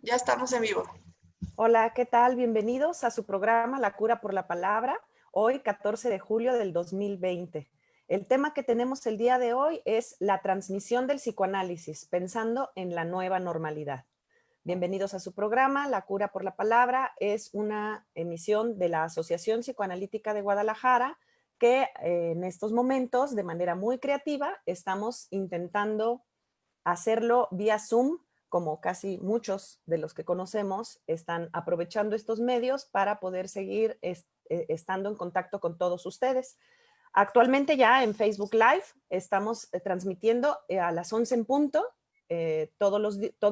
Ya estamos en vivo. Hola, ¿qué tal? Bienvenidos a su programa La Cura por la Palabra, hoy 14 de julio del 2020. El tema que tenemos el día de hoy es la transmisión del psicoanálisis, pensando en la nueva normalidad. Bienvenidos a su programa La Cura por la Palabra. Es una emisión de la Asociación Psicoanalítica de Guadalajara que en estos momentos, de manera muy creativa, estamos intentando hacerlo vía Zoom, como casi muchos de los que conocemos están aprovechando estos medios para poder seguir estando en contacto con todos ustedes. Actualmente ya en Facebook Live estamos transmitiendo a las 11 en punto, todos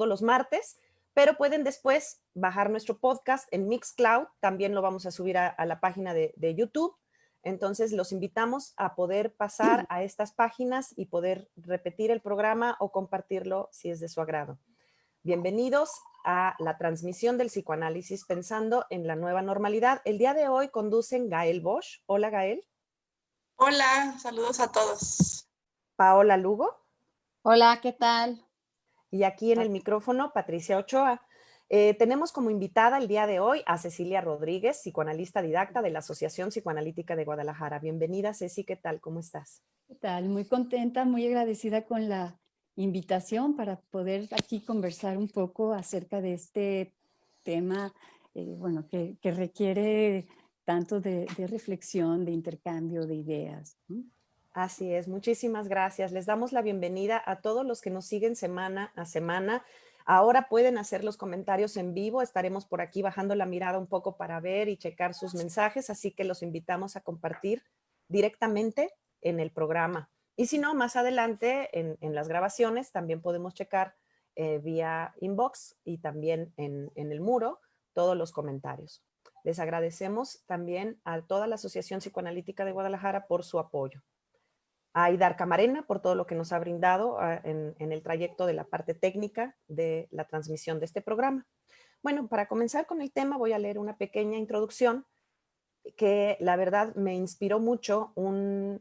los martes, pero pueden después bajar nuestro podcast en Mixcloud, también lo vamos a subir a la página de YouTube. Entonces los invitamos a poder pasar a estas páginas y poder repetir el programa o compartirlo si es de su agrado. Bienvenidos a la transmisión del psicoanálisis pensando en la nueva normalidad. El día de hoy conducen Gael Bosch. Hola, Gael. Hola, saludos a todos. Paola Lugo. Hola, ¿qué tal? Y aquí en el micrófono, Patricia Ochoa. Tenemos como invitada el día de hoy a Cecilia Rodríguez, psicoanalista didacta de la Asociación Psicoanalítica de Guadalajara. Bienvenida, Ceci, ¿qué tal? ¿Cómo estás? ¿Qué tal? Muy contenta, muy agradecida con la invitación para poder aquí conversar un poco acerca de este tema, bueno, que requiere tanto de reflexión, de intercambio de ideas. Así es, muchísimas gracias. Les damos la bienvenida a todos los que nos siguen semana a semana. Ahora pueden hacer los comentarios en vivo, estaremos por aquí bajando la mirada un poco para ver y checar sus mensajes, así que los invitamos a compartir directamente en el programa. Y si no, más adelante en las grabaciones también podemos checar vía inbox y también en el muro todos los comentarios. Les agradecemos también a toda la Asociación Psicoanalítica de Guadalajara por su apoyo. A Aidar Camarena por todo lo que nos ha brindado en el trayecto de la parte técnica de la transmisión de este programa. Bueno, para comenzar con el tema voy a leer una pequeña introducción que la verdad me inspiró mucho un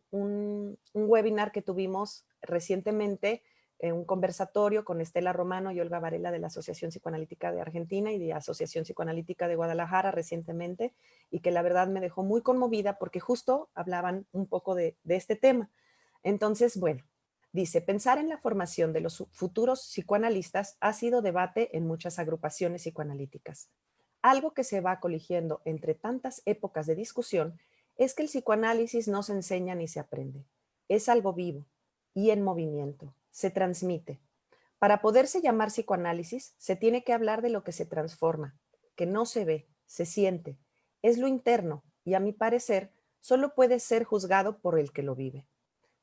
webinar que tuvimos recientemente, un conversatorio con Estela Romano y Olga Varela de la Asociación Psicoanalítica de Argentina y de Asociación Psicoanalítica de Guadalajara recientemente, y que la verdad me dejó muy conmovida porque justo hablaban un poco de este tema. Entonces, bueno, dice, pensar en la formación de los futuros psicoanalistas ha sido debate en muchas agrupaciones psicoanalíticas. Algo que se va coligiendo entre tantas épocas de discusión es que el psicoanálisis no se enseña ni se aprende. Es algo vivo y en movimiento, se transmite. Para poderse llamar psicoanálisis, se tiene que hablar de lo que se transforma, que no se ve, se siente. Es lo interno y, a mi parecer, solo puede ser juzgado por el que lo vive.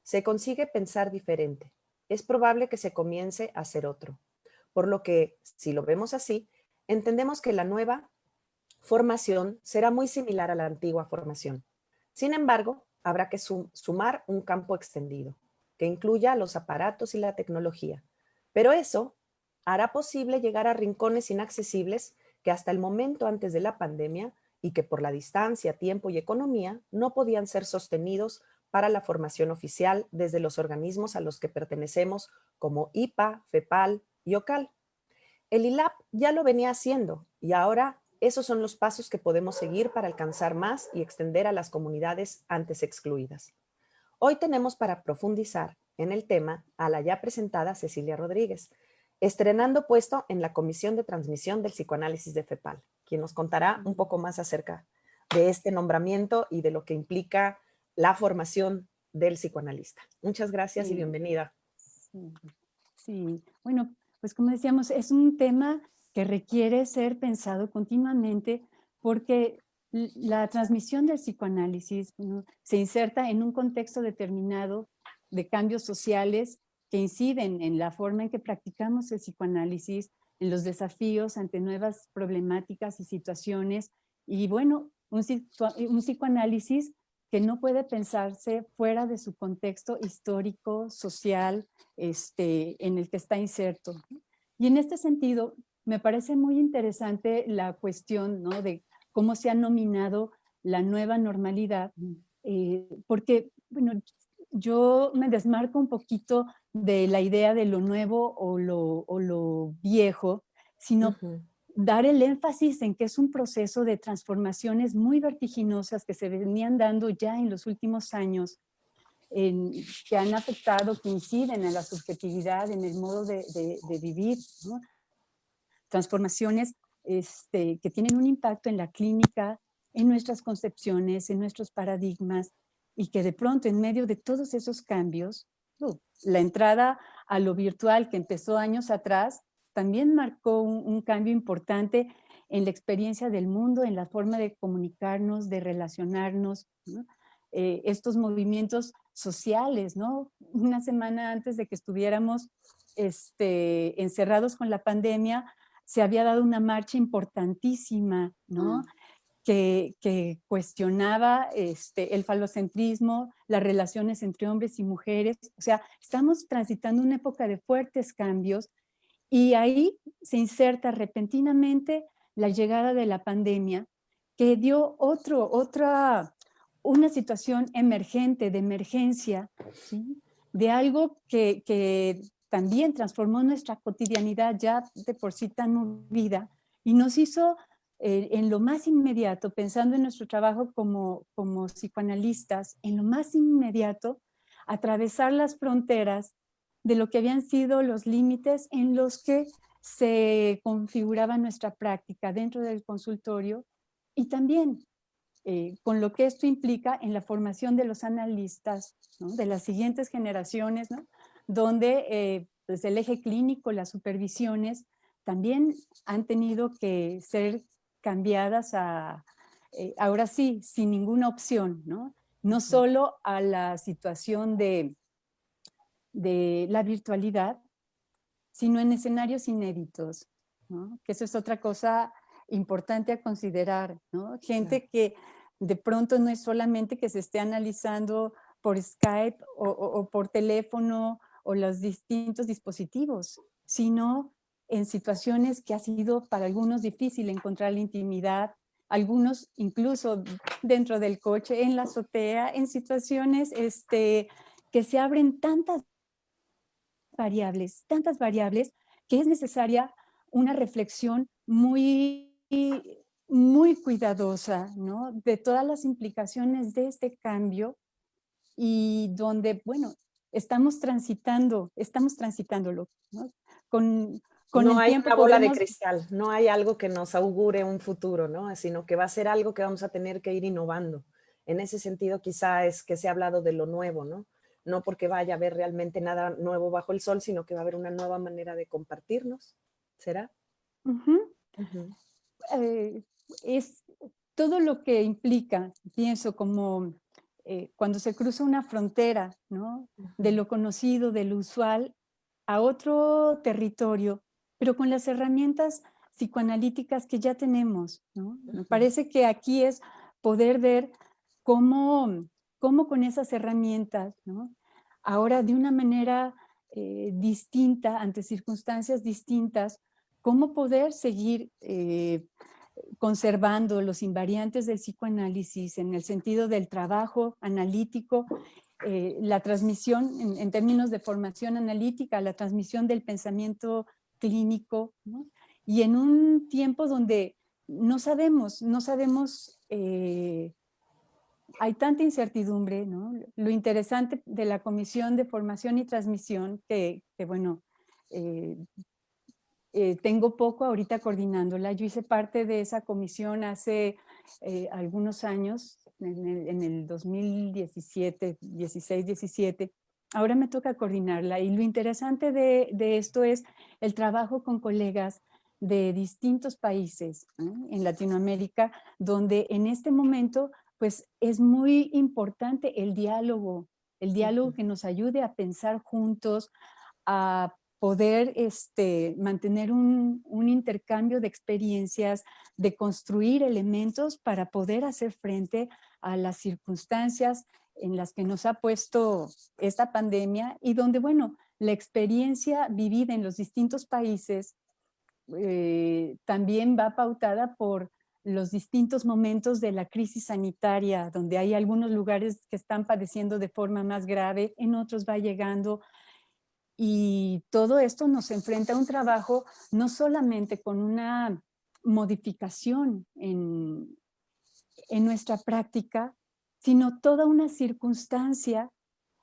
Se consigue pensar diferente. Es probable que se comience a ser otro. Por lo que, si lo vemos así, entendemos que la nueva formación será muy similar a la antigua formación. Sin embargo, habrá que sumar un campo extendido, que incluya los aparatos y la tecnología. Pero eso hará posible llegar a rincones inaccesibles que hasta el momento antes de la pandemia y que por la distancia, tiempo y economía no podían ser sostenidos para la formación oficial desde los organismos a los que pertenecemos como IPA, FEPAL y OCAL. El ILAP ya lo venía haciendo y ahora esos son los pasos que podemos seguir para alcanzar más y extender a las comunidades antes excluidas. Hoy tenemos para profundizar en el tema a la ya presentada Cecilia Rodríguez, estrenando puesto en la Comisión de Transmisión del Psicoanálisis de FEPAL, quien nos contará un poco más acerca de este nombramiento y de lo que implica la formación del psicoanalista. Muchas gracias y bienvenida. Sí, sí. Bueno, pues como decíamos, es un tema que requiere ser pensado continuamente porque la transmisión del psicoanálisis, ¿no?, se inserta en un contexto determinado de cambios sociales que inciden en la forma en que practicamos el psicoanálisis, en los desafíos ante nuevas problemáticas y situaciones. Y bueno, un psicoanálisis que no puede pensarse fuera de su contexto histórico, social, en el que está inserto. Y en este sentido, me parece muy interesante la cuestión, ¿no?, de cómo se ha nominado la nueva normalidad, porque, bueno, yo me desmarco un poquito de la idea de lo nuevo o lo viejo, sino dar el énfasis en que es un proceso de transformaciones muy vertiginosas que se venían dando ya en los últimos años, que han afectado, que inciden en la subjetividad, en el modo de vivir, ¿no? Transformaciones que tienen un impacto en la clínica, en nuestras concepciones, en nuestros paradigmas, y que de pronto en medio de todos esos cambios, la entrada a lo virtual que empezó años atrás, también marcó un cambio importante en la experiencia del mundo, en la forma de comunicarnos, de relacionarnos, ¿no? Estos movimientos sociales, ¿no? Una semana antes de que estuviéramos encerrados con la pandemia, se había dado una marcha importantísima, ¿no? Que cuestionaba el falocentrismo, las relaciones entre hombres y mujeres. O sea, estamos transitando una época de fuertes cambios y ahí se inserta repentinamente la llegada de la pandemia, que dio una situación emergente, de emergencia, ¿sí? De algo que también transformó nuestra cotidianidad ya de por sí tan movida y nos hizo en lo más inmediato, pensando en nuestro trabajo como psicoanalistas, en lo más inmediato, atravesar las fronteras de lo que habían sido los límites en los que se configuraba nuestra práctica dentro del consultorio y también con lo que esto implica en la formación de los analistas, ¿no? De las siguientes generaciones, ¿no? Donde pues el eje clínico, las supervisiones, también han tenido que ser cambiadas ahora sí, sin ninguna opción, ¿no? No solo a la situación de la virtualidad, sino en escenarios inéditos, ¿no? Que eso es otra cosa importante a considerar, ¿no? Gente que de pronto no es solamente que se esté analizando por Skype o por teléfono o los distintos dispositivos, sino en situaciones que ha sido para algunos difícil encontrar la intimidad, algunos incluso dentro del coche, en la azotea, en situaciones que se abren tantas variables, que es necesaria una reflexión muy, muy cuidadosa, ¿no? De todas las implicaciones de este cambio y donde, bueno, estamos transitándolo, ¿no? Con No el hay tiempo una bola de podremos... cristal, no hay algo que nos augure un futuro, ¿no? Sino que va a ser algo que vamos a tener que ir innovando. En ese sentido, quizá es que se ha hablado de lo nuevo, ¿no? No porque vaya a haber realmente nada nuevo bajo el sol, sino que va a haber una nueva manera de compartirnos. ¿Será? Ujú. Ujú. Es todo lo que implica, pienso, como cuando se cruza una frontera, ¿no? De lo conocido, de lo usual, a otro territorio, pero con las herramientas psicoanalíticas que ya tenemos, ¿no? Me parece que aquí es poder ver cómo con esas herramientas, ¿no? Ahora de una manera distinta, ante circunstancias distintas, cómo poder seguir conservando los invariantes del psicoanálisis en el sentido del trabajo analítico, la transmisión en términos de formación analítica, la transmisión del pensamiento clínico, ¿no? Y en un tiempo donde no sabemos, hay tanta incertidumbre, ¿no? Lo interesante de la Comisión de Formación y Transmisión, que bueno, tengo poco ahorita coordinándola. Yo hice parte de esa comisión hace algunos años, en el 2017, 16, 17. Ahora me toca coordinarla y lo interesante de esto es el trabajo con colegas de distintos países, ¿eh? En Latinoamérica, donde en este momento pues es muy importante el diálogo que nos ayude a pensar juntos, a poder mantener un intercambio de experiencias, de construir elementos para poder hacer frente a las circunstancias en las que nos ha puesto esta pandemia y donde, bueno, la experiencia vivida en los distintos países también va pautada por los distintos momentos de la crisis sanitaria, donde hay algunos lugares que están padeciendo de forma más grave, en otros va llegando. Y todo esto nos enfrenta a un trabajo no solamente con una modificación en nuestra práctica, sino toda una circunstancia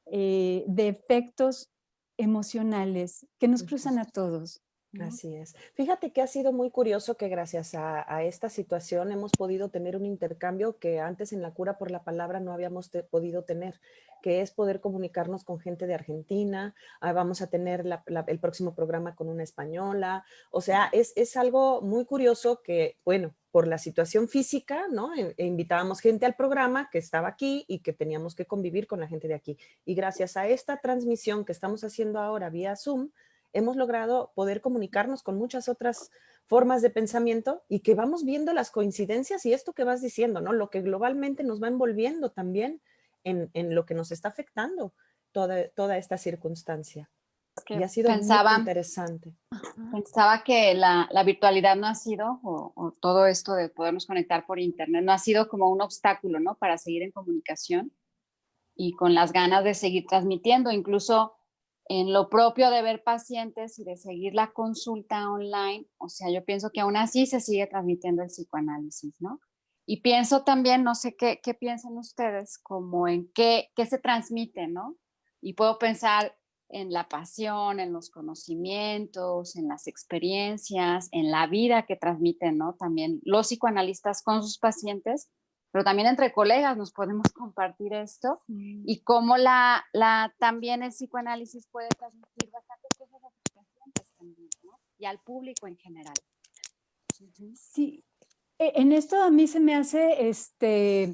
de efectos emocionales que nos cruzan a todos, ¿no? Así es. Fíjate que ha sido muy curioso que gracias a esta situación hemos podido tener un intercambio que antes en la cura por la palabra no habíamos podido tener, que es poder comunicarnos con gente de Argentina. Vamos a tener el próximo programa con una española. O sea, es algo muy curioso que, bueno, por la situación física, ¿no? Invitábamos gente al programa que estaba aquí y que teníamos que convivir con la gente de aquí. Y gracias a esta transmisión que estamos haciendo ahora vía Zoom, hemos logrado poder comunicarnos con muchas otras formas de pensamiento y que vamos viendo las coincidencias y esto que vas diciendo, ¿no? Lo que globalmente nos va envolviendo también en lo que nos está afectando toda esta circunstancia. Que Y ha sido muy interesante. Pensaba que la virtualidad no ha sido, o todo esto de podernos conectar por internet, no ha sido como un obstáculo, ¿no? Para seguir en comunicación y con las ganas de seguir transmitiendo, incluso en lo propio de ver pacientes y de seguir la consulta online. O sea, yo pienso que aún así se sigue transmitiendo el psicoanálisis, ¿no? Y pienso también, no sé qué piensan ustedes, como en qué se transmite, ¿no? Y puedo pensar en la pasión, en los conocimientos, en las experiencias, en la vida que transmiten, ¿no? También los psicoanalistas con sus pacientes, pero también entre colegas nos podemos compartir esto y cómo también el psicoanálisis puede transmitir bastantes cosas a sus pacientes también, ¿no? Y al público en general. Sí, en esto a mí se me hace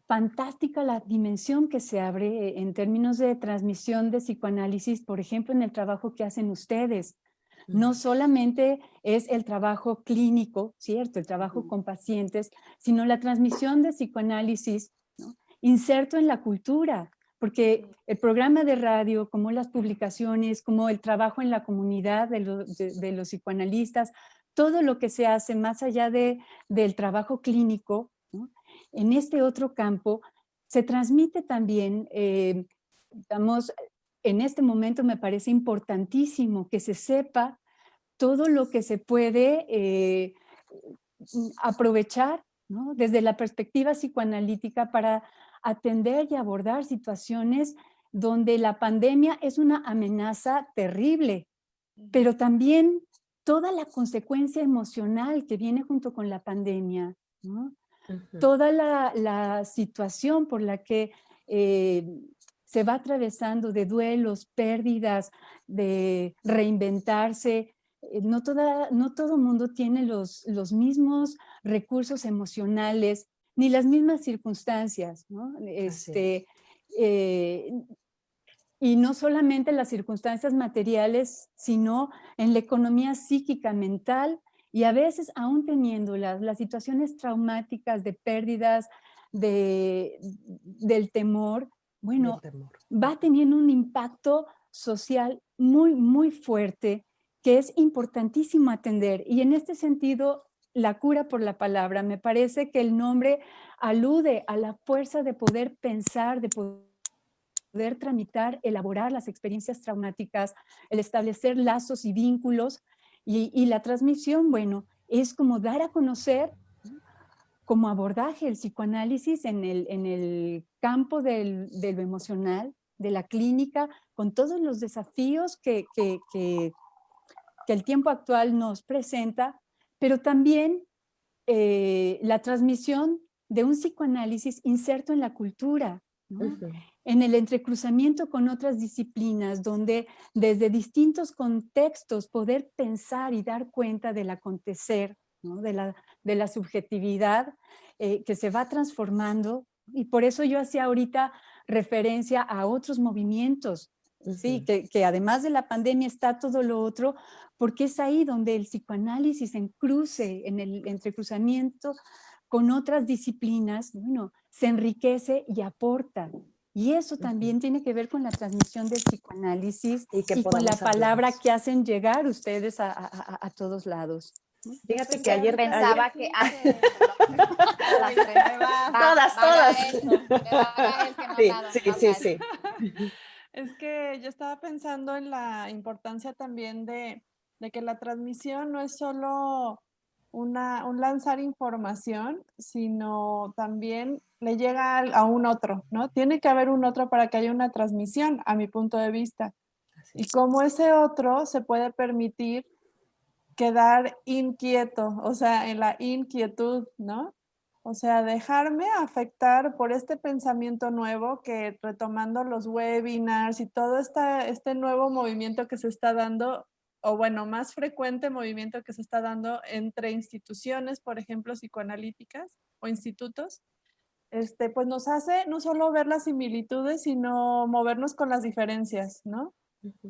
fantástica la dimensión que se abre en términos de transmisión de psicoanálisis, por ejemplo, en el trabajo que hacen ustedes. No solamente es el trabajo clínico, ¿cierto? El trabajo con pacientes, sino la transmisión de psicoanálisis, ¿no? Inserto en la cultura, porque el programa de radio, como las publicaciones, como el trabajo en la comunidad de los psicoanalistas, todo lo que se hace más allá del trabajo clínico, ¿no? En este otro campo se transmite también, digamos, en este momento me parece importantísimo que se sepa todo lo que se puede aprovechar, ¿no? Desde la perspectiva psicoanalítica para atender y abordar situaciones donde la pandemia es una amenaza terrible, pero también toda la consecuencia emocional que viene junto con la pandemia, ¿no? Toda la situación por la que se va atravesando de duelos, pérdidas, de reinventarse. No todo mundo tiene los mismos recursos emocionales ni las mismas circunstancias, ¿no? Y no solamente las circunstancias materiales, sino en la economía psíquica, mental, y a veces aún teniendo las situaciones traumáticas de pérdidas, del temor, bueno, va teniendo un impacto social muy, muy fuerte que es importantísimo atender. Y en este sentido, la cura por la palabra, me parece que el nombre alude a la fuerza de poder pensar, de poder tramitar, elaborar las experiencias traumáticas, el establecer lazos y vínculos, y la transmisión, bueno, es como dar a conocer como abordaje el psicoanálisis en el campo de lo emocional, de la clínica, con todos los desafíos que el tiempo actual nos presenta, pero también la transmisión de un psicoanálisis inserto en la cultura, ¿no? En el entrecruzamiento con otras disciplinas, donde desde distintos contextos poder pensar y dar cuenta del acontecer, ¿no? de la subjetividad que se va transformando. Y por eso yo hacía ahorita referencia a otros movimientos, ¿sí? Que además de la pandemia está todo lo otro, porque es ahí donde el psicoanálisis en cruce, en el entrecruzamiento con otras disciplinas, bueno, se enriquece y aporta. Y eso también tiene que ver con la transmisión del psicoanálisis y con la palabra que hacen llegar ustedes a todos lados. Fíjate que ayer pensaba que Sí. Es que yo estaba pensando en la importancia también de que la transmisión no es solo un lanzar información, sino también le llega a un otro, ¿no? Tiene que haber un otro para que haya una transmisión, a mi punto de vista. Así Y cómo ese otro se puede permitir quedar inquieto, o sea, en la inquietud, ¿no? O sea, dejarme afectar por este pensamiento nuevo que retomando los webinars y todo este nuevo movimiento que se está dando, o bueno, más frecuente movimiento que se está dando entre instituciones, por ejemplo, psicoanalíticas o institutos, pues nos hace no solo ver las similitudes, sino movernos con las diferencias, ¿no?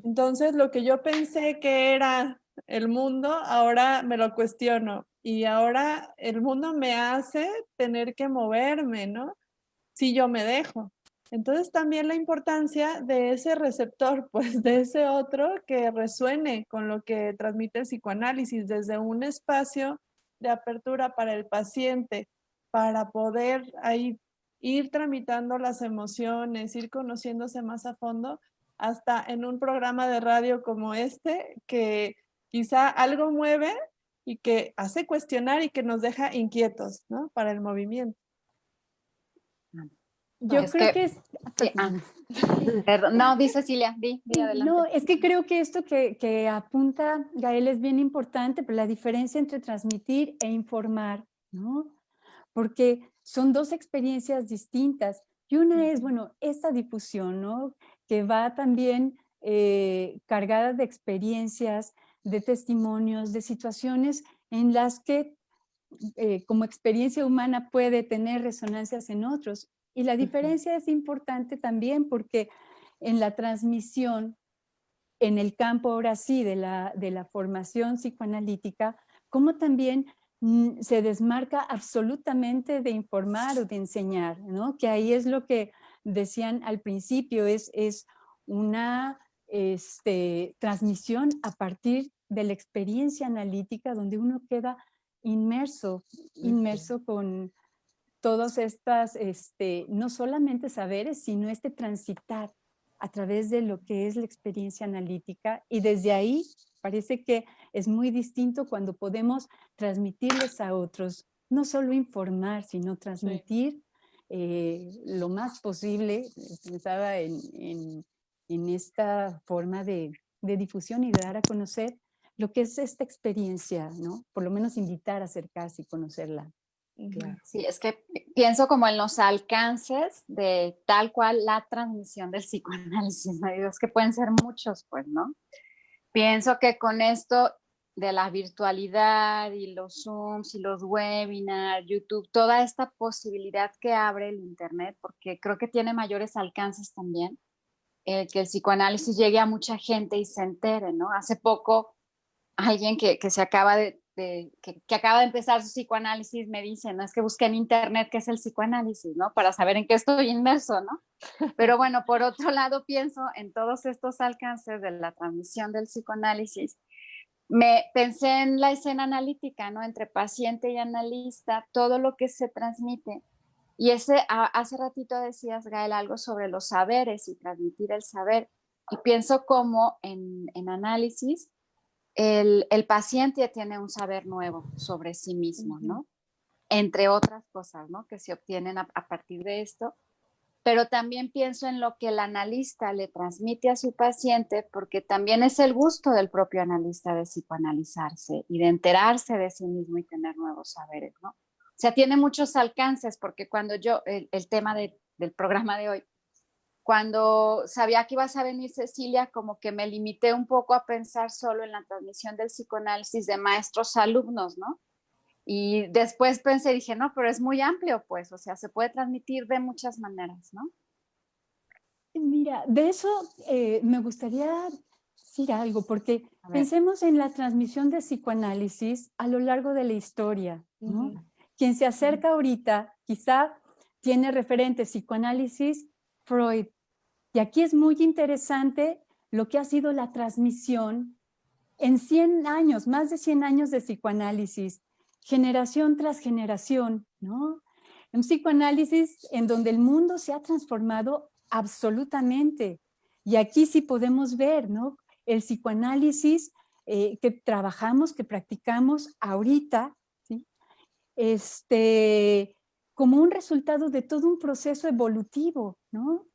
Entonces, lo que yo pensé que era el mundo, ahora me lo cuestiono y ahora el mundo me hace tener que moverme, ¿no? Si yo me dejo. Entonces, también la importancia de ese receptor, pues de ese otro que resuene con lo que transmite el psicoanálisis desde un espacio de apertura para el paciente, para poder ahí ir tramitando las emociones, ir conociéndose más a fondo, hasta en un programa de radio como este, que quizá algo mueve y que hace cuestionar y que nos deja inquietos, ¿no? Para el movimiento. Yo Es creo que, que es... sí, perdón, no, di Cecilia, di adelante. No, es que creo que esto que apunta Gael es bien importante, pero la diferencia entre transmitir e informar, ¿no? Porque son dos experiencias distintas. Y una es, bueno, esta difusión, ¿no? Que va también cargada de experiencias, de testimonios, de situaciones en las que como experiencia humana puede tener resonancias en otros. Y la diferencia es importante también porque en la transmisión, en el campo ahora sí de la formación psicoanalítica, como también se desmarca absolutamente de informar o de enseñar, ¿no? Que ahí es lo que decían al principio, es una transmisión a partir de la experiencia analítica donde uno queda inmerso con todas estas, no solamente saberes, sino transitar a través de lo que es la experiencia analítica, y desde ahí parece que es muy distinto cuando podemos transmitirles a otros, no solo informar, sino transmitir lo más posible. Pensaba en esta forma de difusión y de dar a conocer lo que es esta experiencia, ¿no? Por lo menos invitar a acercarse y conocerla. Claro. Sí, es que pienso como en los alcances de tal cual la transmisión del psicoanálisis, ¿no? Y es que pueden ser muchos, pues, ¿no? Pienso que con esto de la virtualidad y los Zooms y los webinars, YouTube, toda esta posibilidad que abre el Internet, porque creo que tiene mayores alcances también, que el psicoanálisis llegue a mucha gente y se entere, ¿no? Hace poco alguien que se acaba que acaba de empezar su psicoanálisis me dice, no, es que busqué en internet qué es el psicoanálisis, ¿no? Para saber en qué estoy inmerso, ¿no? Pero bueno, por otro lado pienso en todos estos alcances de la transmisión del psicoanálisis. Me pensé en la escena analítica, ¿no? Entre paciente y analista, todo lo que se transmite. Y hace ratito decías, Gael, algo sobre los saberes y transmitir el saber. Y pienso como en análisis, el paciente tiene un saber nuevo sobre sí mismo, ¿no? Entre otras cosas, ¿no? Que se obtienen a partir de esto. Pero también pienso en lo que el analista le transmite a su paciente, porque también es el gusto del propio analista de psicoanalizarse y de enterarse de sí mismo y tener nuevos saberes, ¿no? O sea, tiene muchos alcances, porque cuando el tema del programa de hoy, cuando sabía que ibas a venir, Cecilia, como que me limité un poco a pensar solo en la transmisión del psicoanálisis de maestros a alumnos, ¿no? Y después pensé, dije, no, pero es muy amplio, pues, o sea, se puede transmitir de muchas maneras, ¿no? Mira, de eso me gustaría decir algo, porque pensemos en la transmisión de psicoanálisis a lo largo de la historia, ¿no? Quien se acerca ahorita quizá tiene referente psicoanálisis Freud. Y aquí es muy interesante lo que ha sido la transmisión en 100 años, más de 100 años de psicoanálisis, generación tras generación, ¿no? Un psicoanálisis en donde el mundo se ha transformado absolutamente. Y aquí sí podemos ver, ¿no? El psicoanálisis que trabajamos, que practicamos ahorita, como un resultado de todo un proceso evolutivo, ¿no?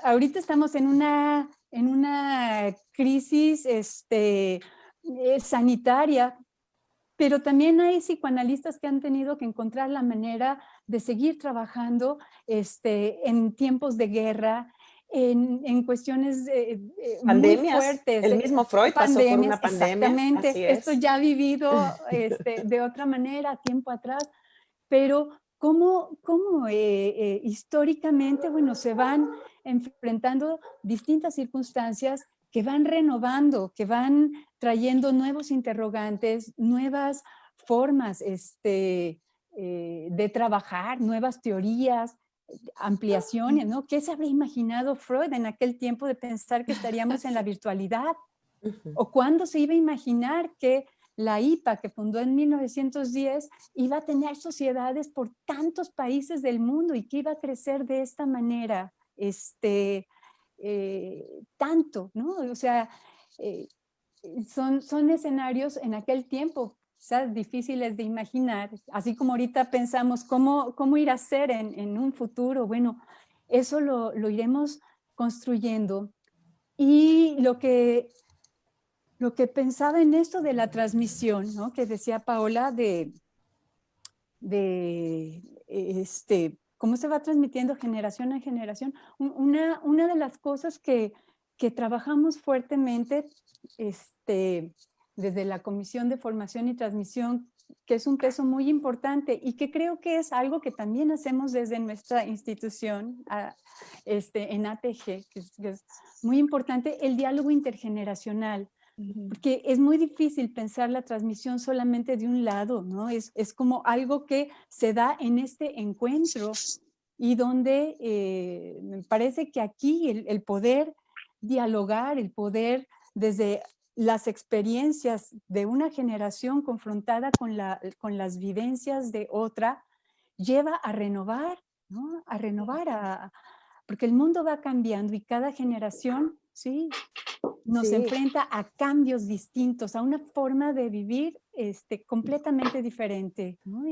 Ahorita estamos en una crisis sanitaria, pero también hay psicoanalistas que han tenido que encontrar la manera de seguir trabajando en tiempos de guerra, en cuestiones muy Pandemias. fuertes. El mismo Freud pasó por una pandemia. Exactamente. Así es. Esto ya ha vivido de otra manera tiempo atrás, pero cómo históricamente, bueno, se van enfrentando distintas circunstancias que van renovando, que van trayendo nuevos interrogantes, nuevas formas de trabajar, nuevas teorías, ampliaciones, ¿no? ¿Qué se habría imaginado Freud en aquel tiempo de pensar que estaríamos en la virtualidad? ¿O cuándo se iba a imaginar que la IPA, que fundó en 1910, iba a tener sociedades por tantos países del mundo y que iba a crecer de esta manera? Tanto, ¿no? O sea, son escenarios en aquel tiempo quizás difíciles de imaginar, así como ahorita pensamos cómo ir a ser en un futuro. Bueno, eso lo iremos construyendo. Y lo que pensaba en esto de la transmisión, ¿no? Que decía Paola de cómo se va transmitiendo generación a generación. Una de las cosas que trabajamos fuertemente desde la Comisión de Formación y Transmisión, que es un peso muy importante y que creo que es algo que también hacemos desde nuestra institución en ATG, que es muy importante, el diálogo intergeneracional. Porque es muy difícil pensar la transmisión solamente de un lado, ¿no? Es como algo que se da en este encuentro y donde me parece que aquí el poder dialogar, el poder desde las experiencias de una generación confrontada con las vivencias de otra, lleva a renovar, ¿no? A renovar, porque el mundo va cambiando y cada generación, ¿sí? Nos enfrenta a cambios distintos, a una forma de vivir completamente diferente, ¿no?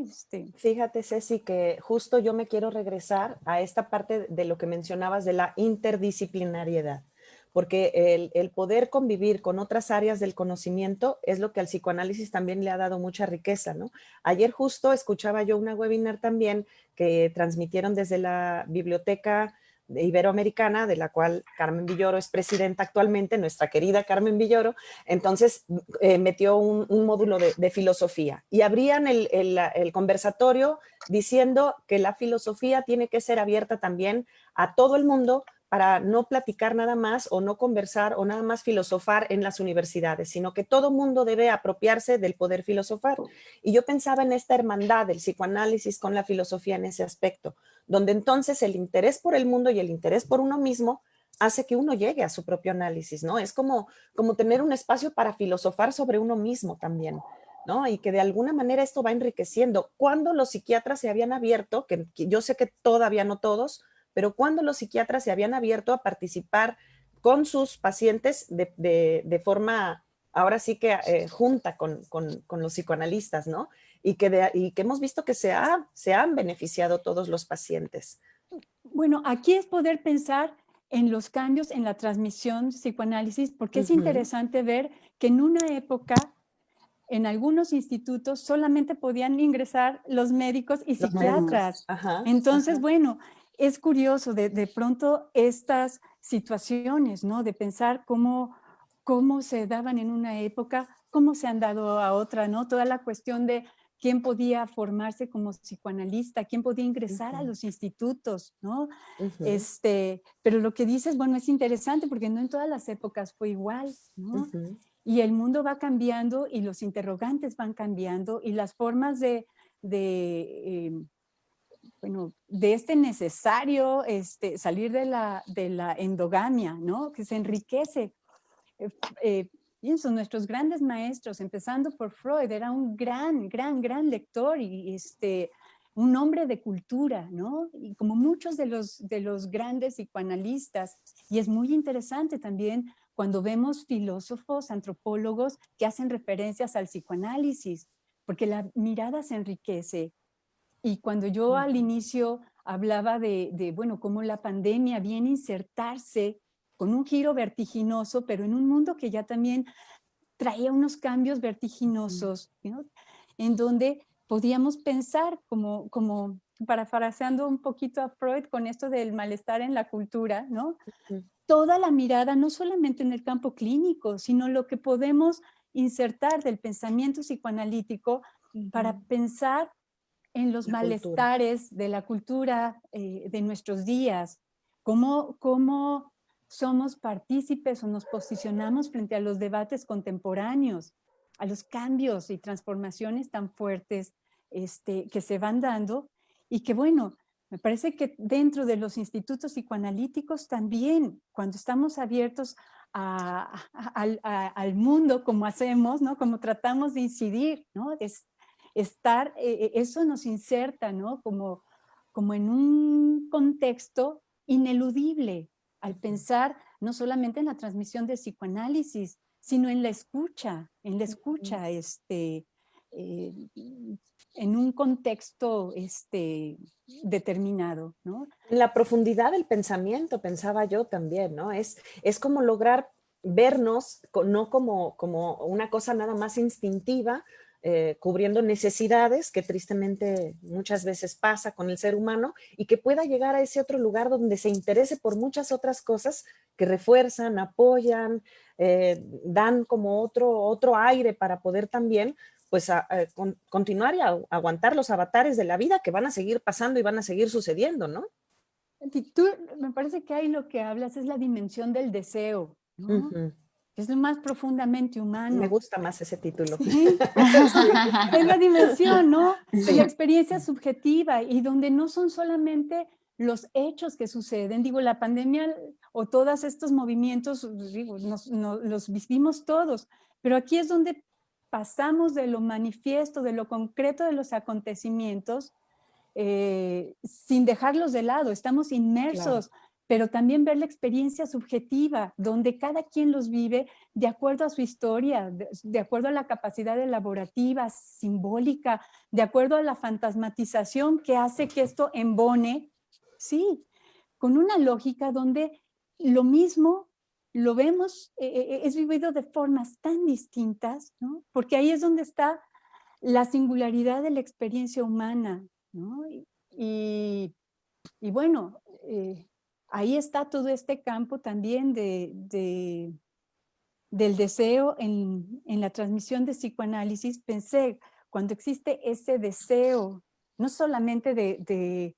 Fíjate, Ceci, que justo yo me quiero regresar a esta parte de lo que mencionabas de la interdisciplinariedad, porque el poder convivir con otras áreas del conocimiento es lo que al psicoanálisis también le ha dado mucha riqueza, ¿no? Ayer justo escuchaba yo una webinar también que transmitieron desde la biblioteca iberoamericana, de la cual Carmen Villoro es presidenta actualmente, nuestra querida Carmen Villoro. Entonces metió un módulo de filosofía y abrían el conversatorio diciendo que la filosofía tiene que ser abierta también a todo el mundo para no platicar nada más o no conversar o nada más filosofar en las universidades, sino que todo mundo debe apropiarse del poder filosofar. Y yo pensaba en esta hermandad del psicoanálisis con la filosofía en ese aspecto, donde entonces el interés por el mundo y el interés por uno mismo hace que uno llegue a su propio análisis, ¿no? Es como tener un espacio para filosofar sobre uno mismo también, ¿no? Y que de alguna manera esto va enriqueciendo. Cuando los psiquiatras se habían abierto, que yo sé que todavía no todos, pero cuando los psiquiatras se habían abierto a participar con sus pacientes de forma, ahora sí que junta con los psicoanalistas, ¿no? Y que hemos visto que se han beneficiado todos los pacientes. Bueno, aquí es poder pensar en los cambios en la transmisión de psicoanálisis, porque es interesante ver que en una época, en algunos institutos, solamente podían ingresar los médicos y psiquiatras. Entonces, bueno, es curioso de pronto estas situaciones, ¿no? De pensar cómo se daban en una época, cómo se han dado a otra, ¿no? Toda la cuestión de quién podía formarse como psicoanalista, quién podía ingresar a los institutos, ¿no? Pero lo que dices, bueno, es interesante porque no en todas las épocas fue igual, ¿no? Y el mundo va cambiando y los interrogantes van cambiando y las formas de este necesario salir de la endogamia, ¿no? Que se enriquece. Pienso, nuestros grandes maestros, empezando por Freud, era un gran lector y un hombre de cultura, ¿no? Y como muchos de los grandes psicoanalistas. Y es muy interesante también cuando vemos filósofos, antropólogos que hacen referencias al psicoanálisis, porque la mirada se enriquece. Y cuando yo al inicio hablaba bueno, cómo la pandemia viene a insertarse con un giro vertiginoso, pero en un mundo que ya también traía unos cambios vertiginosos, ¿no? En donde podíamos pensar, como parafraseando un poquito a Freud con esto del malestar en la cultura, ¿no? Toda la mirada, no solamente en el campo clínico, sino lo que podemos insertar del pensamiento psicoanalítico para pensar en los malestares de la cultura de nuestros días, cómo somos partícipes o nos posicionamos frente a los debates contemporáneos, a los cambios y transformaciones tan fuertes que se van dando y que bueno, me parece que dentro de los institutos psicoanalíticos también, cuando estamos abiertos al mundo como hacemos, ¿no? Como tratamos de incidir, ¿no? Eso nos inserta, ¿no? Como en un contexto ineludible al pensar no solamente en la transmisión del psicoanálisis, sino en la escucha, en un contexto determinado, ¿no? En la profundidad del pensamiento, pensaba yo también, ¿no? Es como lograr vernos no como una cosa nada más instintiva, cubriendo necesidades que tristemente muchas veces pasa con el ser humano y que pueda llegar a ese otro lugar donde se interese por muchas otras cosas que refuerzan, apoyan, dan como otro aire para poder también pues continuar y aguantar los avatares de la vida que van a seguir pasando y van a seguir sucediendo, ¿no? Tú, me parece que ahí lo que hablas es la dimensión del deseo, ¿no? Es lo más profundamente humano. Me gusta más ese título. ¿Sí? Es la dimensión, ¿no? Sí. La experiencia subjetiva y donde no son solamente los hechos que suceden. Digo, la pandemia o todos estos movimientos, digo, los vivimos todos, pero aquí es donde pasamos de lo manifiesto, de lo concreto de los acontecimientos, sin dejarlos de lado. Estamos inmersos. Claro. Pero también ver la experiencia subjetiva, donde cada quien los vive de acuerdo a su historia, de acuerdo a la capacidad elaborativa, simbólica, de acuerdo a la fantasmatización que hace que esto embone, sí, con una lógica donde lo mismo lo vemos, es vivido de formas tan distintas, ¿no? Porque ahí es donde está la singularidad de la experiencia humana, ¿no? Y bueno, ahí está todo este campo también del deseo en la transmisión de psicoanálisis. Pensé, cuando existe ese deseo, no solamente de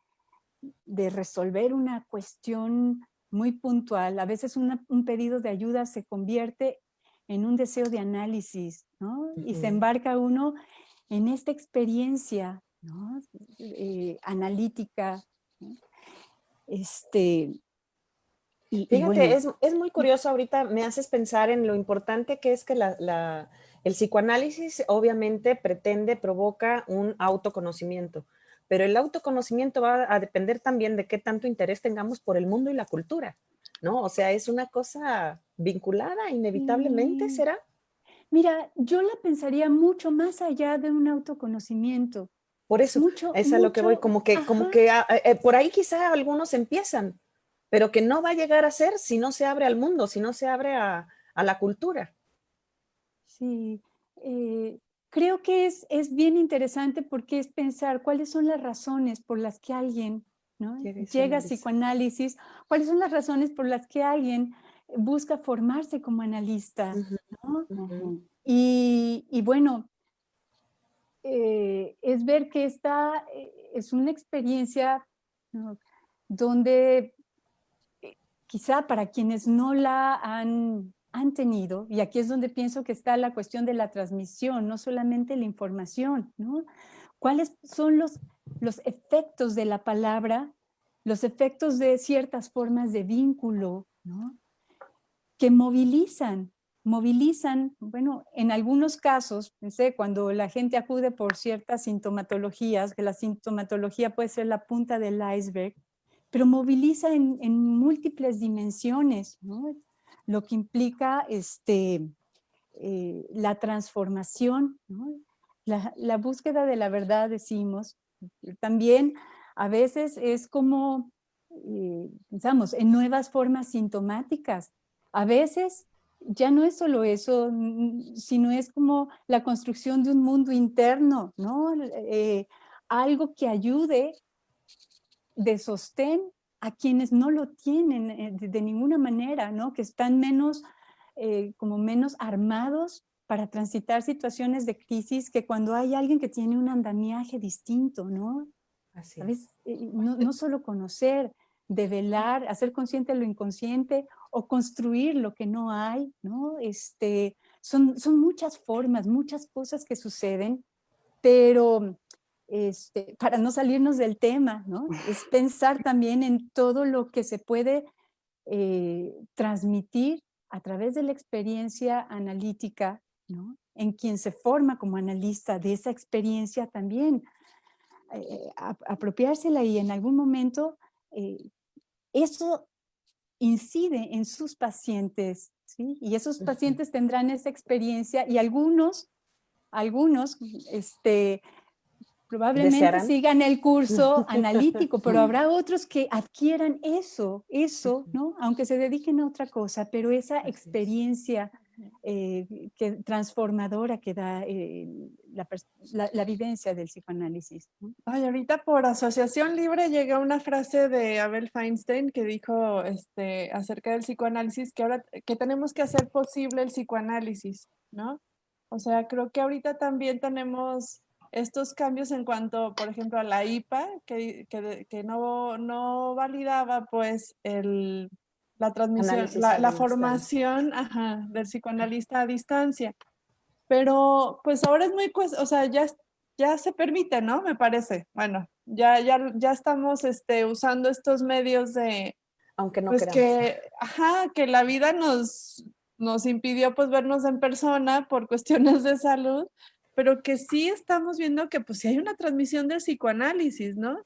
resolver una cuestión muy puntual, a veces un pedido de ayuda se convierte en un deseo de análisis, ¿no? Y se embarca uno en esta experiencia, ¿no? Analítica, ¿no? Fíjate, bueno. es muy curioso ahorita, me haces pensar en lo importante que es que el psicoanálisis obviamente provoca un autoconocimiento, pero el autoconocimiento va a depender también de qué tanto interés tengamos por el mundo y la cultura, ¿no? O sea, es una cosa vinculada inevitablemente, ¿será? Mira, yo la pensaría mucho más allá de un autoconocimiento. Por eso, es a lo que voy, como que por ahí quizá algunos empiezan, pero que no va a llegar a ser si no se abre al mundo, si no se abre a la cultura. Sí, creo que es bien interesante porque es pensar cuáles son las razones por las que alguien, ¿no? llega a psicoanálisis, cuáles son las razones por las que alguien busca formarse como analista, ¿no? Y bueno, es ver que esta es una experiencia, ¿no? Donde quizá para quienes no la han tenido, y aquí es donde pienso que está la cuestión de la transmisión, no solamente la información, ¿no? ¿Cuáles son los efectos de la palabra, los efectos de ciertas formas de vínculo, ¿no? Que movilizan, bueno, en algunos casos, pensé, cuando la gente acude por ciertas sintomatologías, que la sintomatología puede ser la punta del iceberg, pero moviliza en múltiples dimensiones, ¿no? Lo que implica la transformación, ¿no? la búsqueda de la verdad, decimos, también a veces es como, pensamos, en nuevas formas sintomáticas. A veces ya no es solo eso, sino es como la construcción de un mundo interno, ¿no? Algo que ayude de sostén a quienes no lo tienen de ninguna manera, ¿no? Que están como menos armados para transitar situaciones de crisis, que cuando hay alguien que tiene un andamiaje distinto, ¿no? Así ¿Sabes? es. No solo conocer, develar, hacer consciente lo inconsciente o construir lo que no hay, ¿no? Son muchas formas, muchas cosas que suceden, pero para no salirnos del tema, ¿no? Es pensar también en todo lo que se puede transmitir a través de la experiencia analítica, ¿no? En quien se forma como analista de esa experiencia también, apropiársela y en algún momento eso incide en sus pacientes, ¿sí? Y esos pacientes tendrán esa experiencia y algunos probablemente ¿Desearán? sigan el curso analítico, pero habrá otros que adquieran eso, ¿no? Aunque se dediquen a otra cosa, pero esa experiencia transformadora que da la vivencia del psicoanálisis, ¿no? Ay, ahorita por asociación libre llega una frase de Abel Feinstein que dijo acerca del psicoanálisis, que ahora que tenemos que hacer posible el psicoanálisis, ¿no? O sea, creo que ahorita también tenemos estos cambios en cuanto, por ejemplo, a la IPA, que no validaba pues la transmisión, Análisis la a distancia. formación, ajá, del psicoanalista a distancia. Pero pues ahora es muy, o sea, ya se permite, ¿no? Me parece. Bueno, ya estamos usando estos medios de, Aunque no pues queramos. que la vida nos impidió pues vernos en persona por cuestiones de salud, pero que sí estamos viendo que pues sí hay una transmisión del psicoanálisis, ¿no?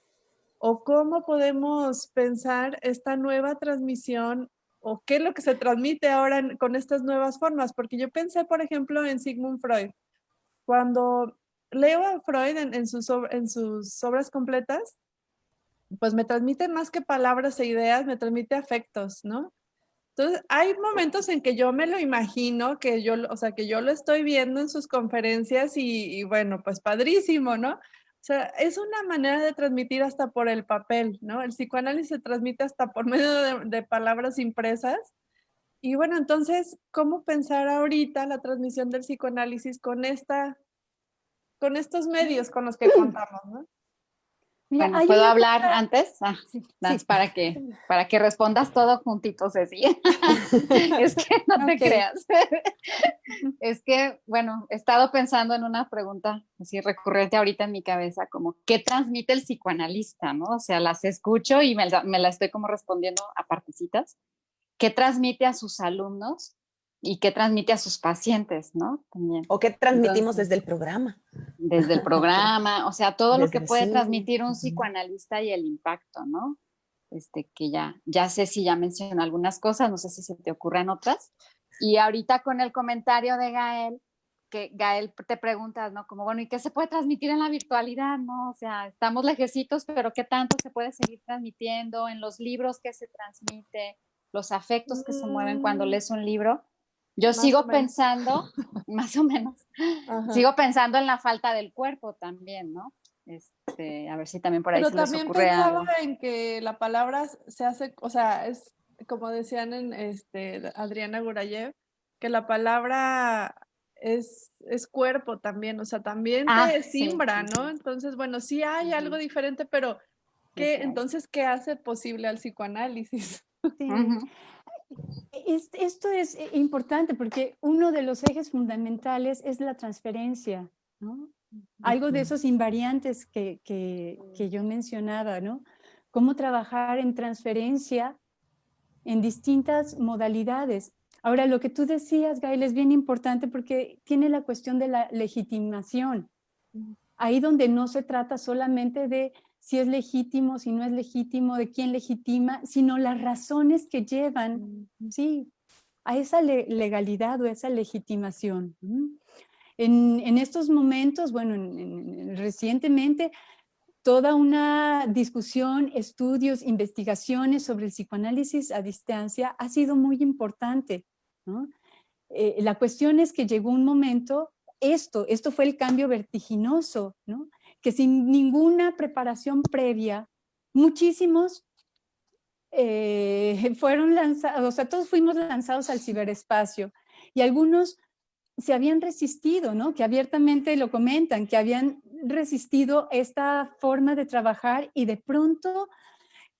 O cómo podemos pensar esta nueva transmisión o qué es lo que se transmite ahora con estas nuevas formas, porque yo pensé, por ejemplo, en Sigmund Freud. Cuando leo a Freud en sus obras completas, pues me transmiten más que palabras e ideas, me transmite afectos, ¿no? Entonces, hay momentos en que yo me lo imagino, o sea, que yo lo estoy viendo en sus conferencias y bueno, pues padrísimo, ¿no? O sea, es una manera de transmitir hasta por el papel, ¿no? El psicoanálisis se transmite hasta por medio de palabras impresas. Y bueno, entonces, ¿cómo pensar ahorita la transmisión del psicoanálisis con estos medios con los que contamos, ¿no? Mira, Bueno, hay ¿puedo una hablar cosa, antes? sí, Para que respondas todo juntito, Ceci. Es que no te Ok. creas. Es que, bueno, he estado pensando en una pregunta así recurrente ahorita en mi cabeza, como, ¿qué transmite el psicoanalista, no? O sea, las escucho y me la estoy como respondiendo a partecitas. ¿Qué transmite a sus alumnos y qué transmite a sus pacientes, no? También. ¿O qué transmitimos Entonces, desde el programa? desde el programa, o sea, todo lo que Desde puede sí. transmitir un psicoanalista y el impacto, ¿no? Que ya sé si ya mencionó algunas cosas, no sé si se te ocurren otras. Y ahorita con el comentario de Gael, que Gael te preguntas, ¿no? Como, bueno, ¿y qué se puede transmitir en la virtualidad, no? O sea, estamos lejecitos, pero ¿qué tanto se puede seguir transmitiendo en los libros que se transmite, los afectos que se mueven cuando lees un libro? Yo Más o sigo menos. pensando, más o menos, Ajá. sigo pensando en la falta del cuerpo también, ¿no? A ver si también por ahí Pero se les también ocurre pensaba algo. en que la palabra se hace, o sea, es como decían en Adriana Gurayev, que la palabra es cuerpo también, o sea, también te Sí. simbra, ¿no? Entonces, bueno, sí hay algo diferente, pero Sí, sí hay. entonces, ¿qué hace posible al psicoanálisis? Sí. Esto es importante porque uno de los ejes fundamentales es la transferencia, ¿no? Algo de esos invariantes que yo mencionaba, ¿no? Cómo trabajar en transferencia en distintas modalidades. Ahora, lo que tú decías, Gael, es bien importante porque tiene la cuestión de la legitimación. Ahí donde no se trata solamente de si es legítimo, si no es legítimo, de quién legitima, sino las razones que llevan, sí, a esa legalidad o esa legitimación. En estos momentos, bueno, recientemente, toda una discusión, estudios, investigaciones sobre el psicoanálisis a distancia ha sido muy importante, ¿no? La cuestión es que llegó un momento, esto fue el cambio vertiginoso, ¿no? Que sin ninguna preparación previa, muchísimos fueron lanzados, o sea, todos fuimos lanzados al ciberespacio y algunos se habían resistido, ¿no? Que abiertamente lo comentan, que habían resistido esta forma de trabajar y de pronto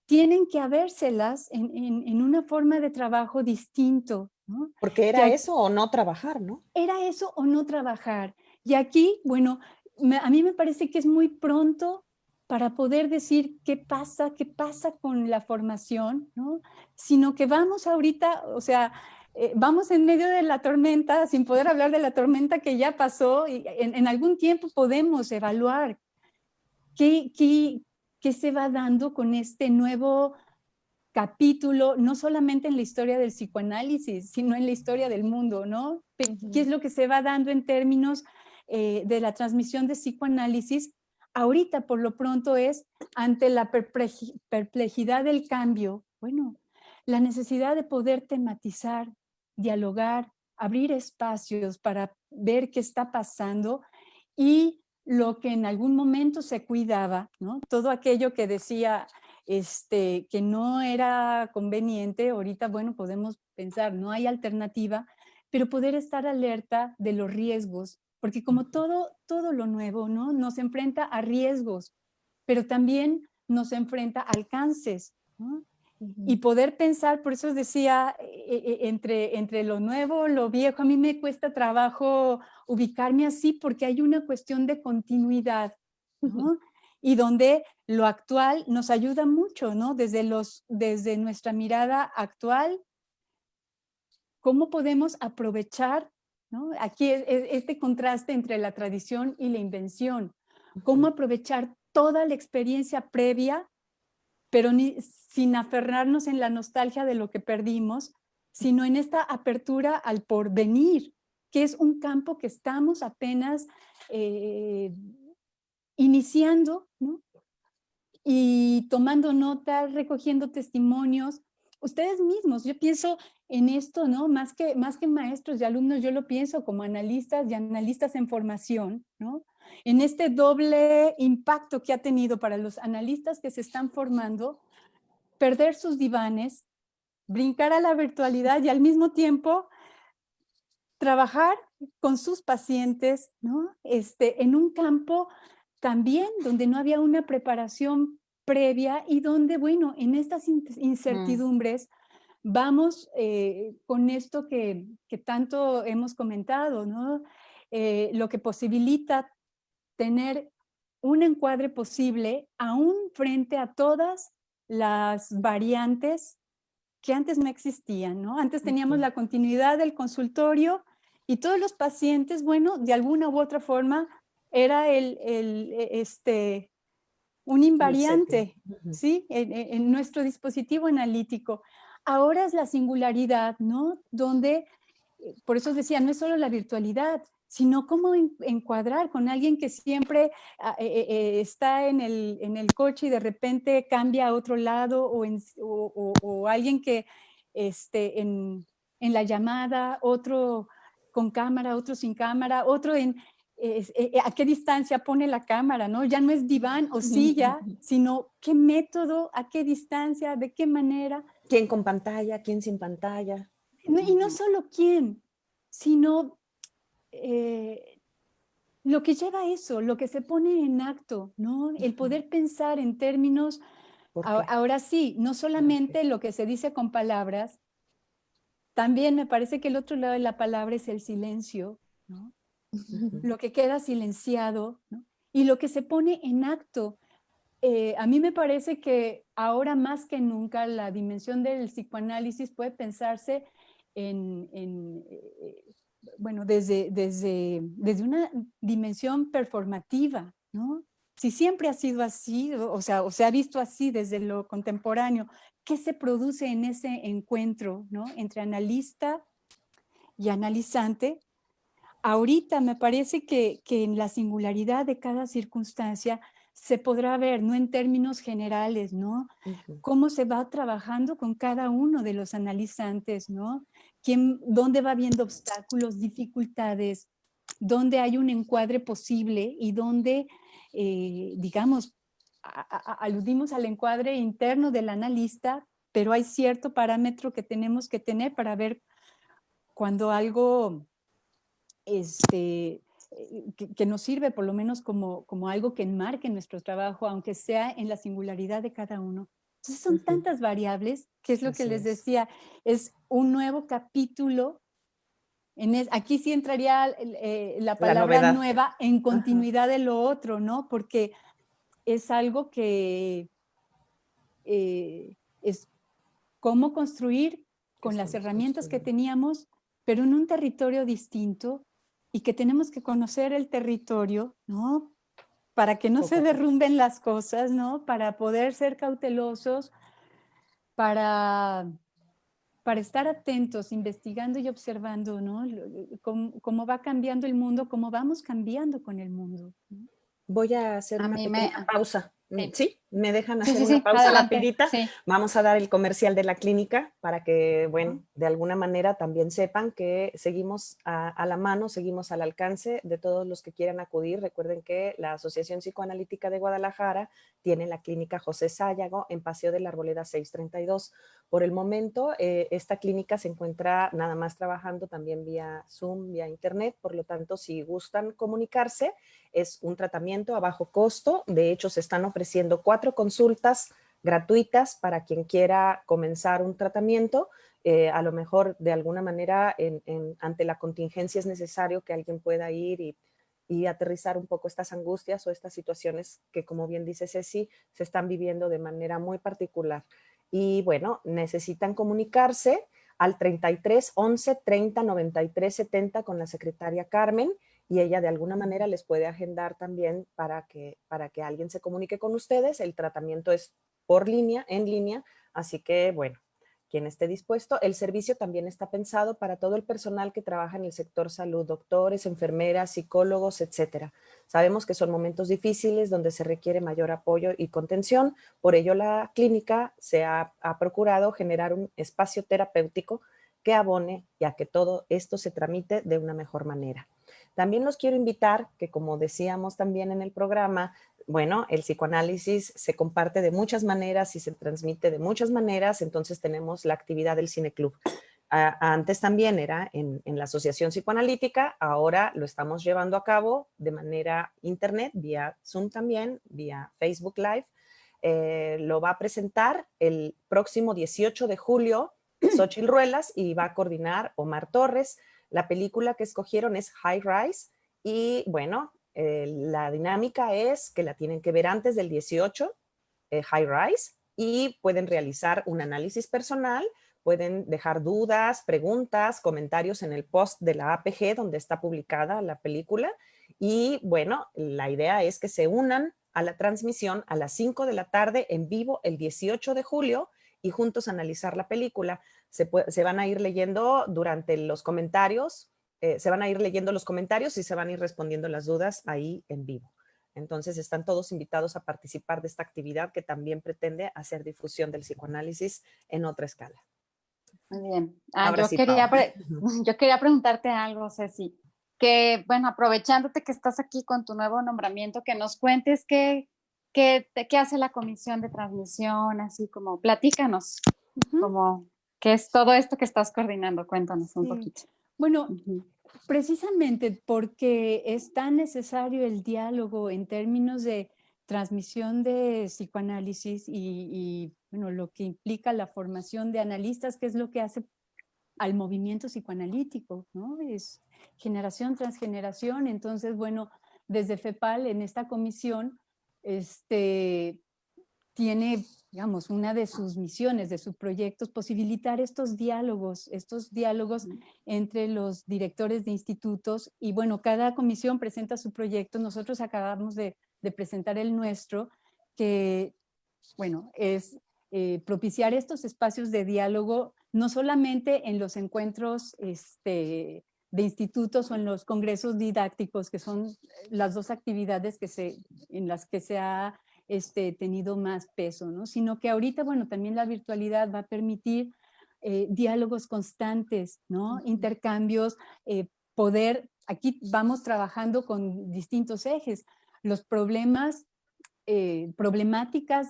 tienen que habérselas en una forma de trabajo distinto, ¿no? Porque era eso o no trabajar, ¿no? Era eso o no trabajar. Y aquí, bueno, a mí me parece que es muy pronto para poder decir qué pasa con la formación, ¿no? Sino que vamos ahorita, o sea, vamos en medio de la tormenta, sin poder hablar de la tormenta que ya pasó, y en algún tiempo podemos evaluar qué se va dando con este nuevo capítulo, no solamente en la historia del psicoanálisis, sino en la historia del mundo, ¿no? ¿Qué es lo que se va dando en términos de la transmisión de psicoanálisis? Ahorita, por lo pronto, es ante la perplejidad del cambio, bueno, la necesidad de poder tematizar, dialogar, abrir espacios para ver qué está pasando y lo que en algún momento se cuidaba, ¿no? Todo aquello que decía que no era conveniente, ahorita, bueno, podemos pensar, no hay alternativa, pero poder estar alerta de los riesgos, porque como todo lo nuevo, ¿no? Nos enfrenta a riesgos, pero también nos enfrenta a alcances, ¿no? Y poder pensar, por eso decía, entre lo nuevo, lo viejo, a mí me cuesta trabajo ubicarme así porque hay una cuestión de continuidad, ¿no? Y donde lo actual nos ayuda mucho, ¿no? Desde nuestra mirada actual, ¿cómo podemos aprovechar, ¿no? Aquí este contraste entre la tradición y la invención? ¿Cómo aprovechar toda la experiencia previa, pero sin aferrarnos en la nostalgia de lo que perdimos, sino en esta apertura al porvenir, que es un campo que estamos apenas iniciando, ¿no? Y tomando notas, recogiendo testimonios. Ustedes mismos, yo pienso en esto, ¿no? Más que maestros y alumnos, yo lo pienso como analistas y analistas en formación, ¿no? En este doble impacto que ha tenido para los analistas que se están formando, perder sus divanes, brincar a la virtualidad y al mismo tiempo trabajar con sus pacientes, ¿no? En un campo también donde no había una preparación previa y donde, bueno, en estas incertidumbres vamos con esto que tanto hemos comentado, ¿no? Lo que posibilita tener un encuadre posible aún frente a todas las variantes que antes no existían, ¿no? Antes teníamos la continuidad del consultorio y todos los pacientes, bueno, de alguna u otra forma era un invariante, ¿sí? En nuestro dispositivo analítico. Ahora es la singularidad, ¿no? Donde, por eso decía, no es solo la virtualidad, sino cómo encuadrar con alguien que siempre está en el coche y de repente cambia a otro lado o alguien que en la llamada, otro con cámara, otro sin cámara, otro a qué distancia pone la cámara, ¿no? Ya no es diván o silla, sino qué método, a qué distancia, de qué manera. ¿Quién con pantalla, quién sin pantalla? Y no solo quién, sino lo que lleva a eso, lo que se pone en acto, ¿no? El poder pensar en términos, ahora sí, no solamente lo que se dice con palabras, también me parece que el otro lado de la palabra es el silencio, ¿no? Lo que queda silenciado, ¿no? Y lo que se pone en acto. A mí me parece que ahora más que nunca la dimensión del psicoanálisis puede pensarse bueno, desde una dimensión performativa, ¿no? Si siempre ha sido así, o sea, o se ha visto así desde lo contemporáneo, ¿qué se produce en ese encuentro, ¿no? Entre analista y analizante? ahorita me parece que en la singularidad de cada circunstancia se podrá ver, no en términos generales, ¿no? Cómo se va trabajando con cada uno de los analizantes, ¿no? Dónde va habiendo obstáculos, dificultades, dónde hay un encuadre posible y dónde, digamos, aludimos al encuadre interno del analista, pero hay cierto parámetro que tenemos que tener para ver cuando algo que nos sirve por lo menos como algo que enmarque nuestro trabajo, aunque sea en la singularidad de cada uno. Entonces son tantas variables, que es lo que les decía, es un nuevo capítulo. Aquí sí entraría la palabra nueva en continuidad de lo otro, ¿no? Porque es algo que es cómo construir con las herramientas que teníamos, pero en un territorio distinto, y que tenemos que conocer el territorio, ¿no? Para que no se derrumben las cosas, ¿no? Para poder ser cautelosos, para estar atentos, investigando y observando, ¿no? Cómo va cambiando el mundo, cómo vamos cambiando con el mundo, ¿no? Voy a hacer una pequeña pausa. ¿Sí? ¿Me dejan hacer una pausa adelante, rapidita? sí. Vamos a dar el comercial de la clínica para que, bueno, de alguna manera también sepan que seguimos a la mano, seguimos al alcance de todos los que quieran acudir. Recuerden que la Asociación Psicoanalítica de Guadalajara tiene la clínica José Sayago en Paseo de la Arboleda 632. Por el momento, esta clínica se encuentra nada más trabajando también vía Zoom, vía Internet. Por lo tanto, si gustan comunicarse, es un tratamiento a bajo costo. De hecho, se están ofreciendo 4 consultas gratuitas para quien quiera comenzar un tratamiento. A lo mejor, de alguna manera, ante la contingencia es necesario que alguien pueda ir y aterrizar un poco estas angustias o estas situaciones que, como bien dice Ceci, se están viviendo de manera muy particular. Y bueno, necesitan comunicarse al 33 11 30 93 70 con la secretaria Carmen, y ella de alguna manera les puede agendar también para que alguien se comunique con ustedes. El tratamiento es por línea, en línea, así que bueno, quien esté dispuesto. El servicio también está pensado para todo el personal que trabaja en el sector salud, doctores, enfermeras, psicólogos, etcétera. Sabemos que son momentos difíciles donde se requiere mayor apoyo y contención, por ello la clínica se ha procurado generar un espacio terapéutico que abone y a que todo esto se tramite de una mejor manera. También los quiero invitar, que como decíamos también en el programa, bueno, el psicoanálisis se comparte de muchas maneras y se transmite de muchas maneras, entonces tenemos la actividad del Cineclub. Antes también era en la Asociación Psicoanalítica, ahora lo estamos llevando a cabo de manera internet, vía Zoom también, vía Facebook Live. Lo va a presentar el próximo 18 de julio Xochitl Ruelas y va a coordinar Omar Torres. La película que escogieron es High Rise y bueno, la dinámica es que la tienen que ver antes del 18, High Rise, y pueden realizar un análisis personal, pueden dejar dudas, preguntas, comentarios en el post de la APG donde está publicada la película. Y bueno, la idea es que se unan a la transmisión a las 5 de la tarde en vivo el 18 de julio y juntos analizar la película. Se van a ir leyendo durante los comentarios, se van a ir leyendo los comentarios y se van a ir respondiendo las dudas ahí en vivo. Entonces están todos invitados a participar de esta actividad que también pretende hacer difusión del psicoanálisis en otra escala. Muy bien. Ahora Yo, sí, yo quería preguntarte algo, Ceci, que bueno, aprovechándote que estás aquí con tu nuevo nombramiento, que nos cuentes qué hace la comisión de transmisión, así como platícanos, como qué es todo esto que estás coordinando, cuéntanos un poquito. Bueno, precisamente porque es tan necesario el diálogo en términos de transmisión de psicoanálisis y bueno, lo que implica la formación de analistas, que es lo que hace al movimiento psicoanalítico, ¿no? Es generación tras generación. Entonces, bueno, desde FEPAL en esta comisión tiene, digamos, una de sus misiones, de sus proyectos, posibilitar estos diálogos entre los directores de institutos. Y bueno, cada comisión presenta su proyecto. Nosotros acabamos de presentar el nuestro, que, bueno, es propiciar estos espacios de diálogo, no solamente en los encuentros de institutos o en los congresos didácticos, que son las dos actividades en las que se ha tenido más peso, ¿no? Sino que ahorita, bueno, también la virtualidad va a permitir diálogos constantes, ¿no? Intercambios, aquí vamos trabajando con distintos ejes. Los problemáticas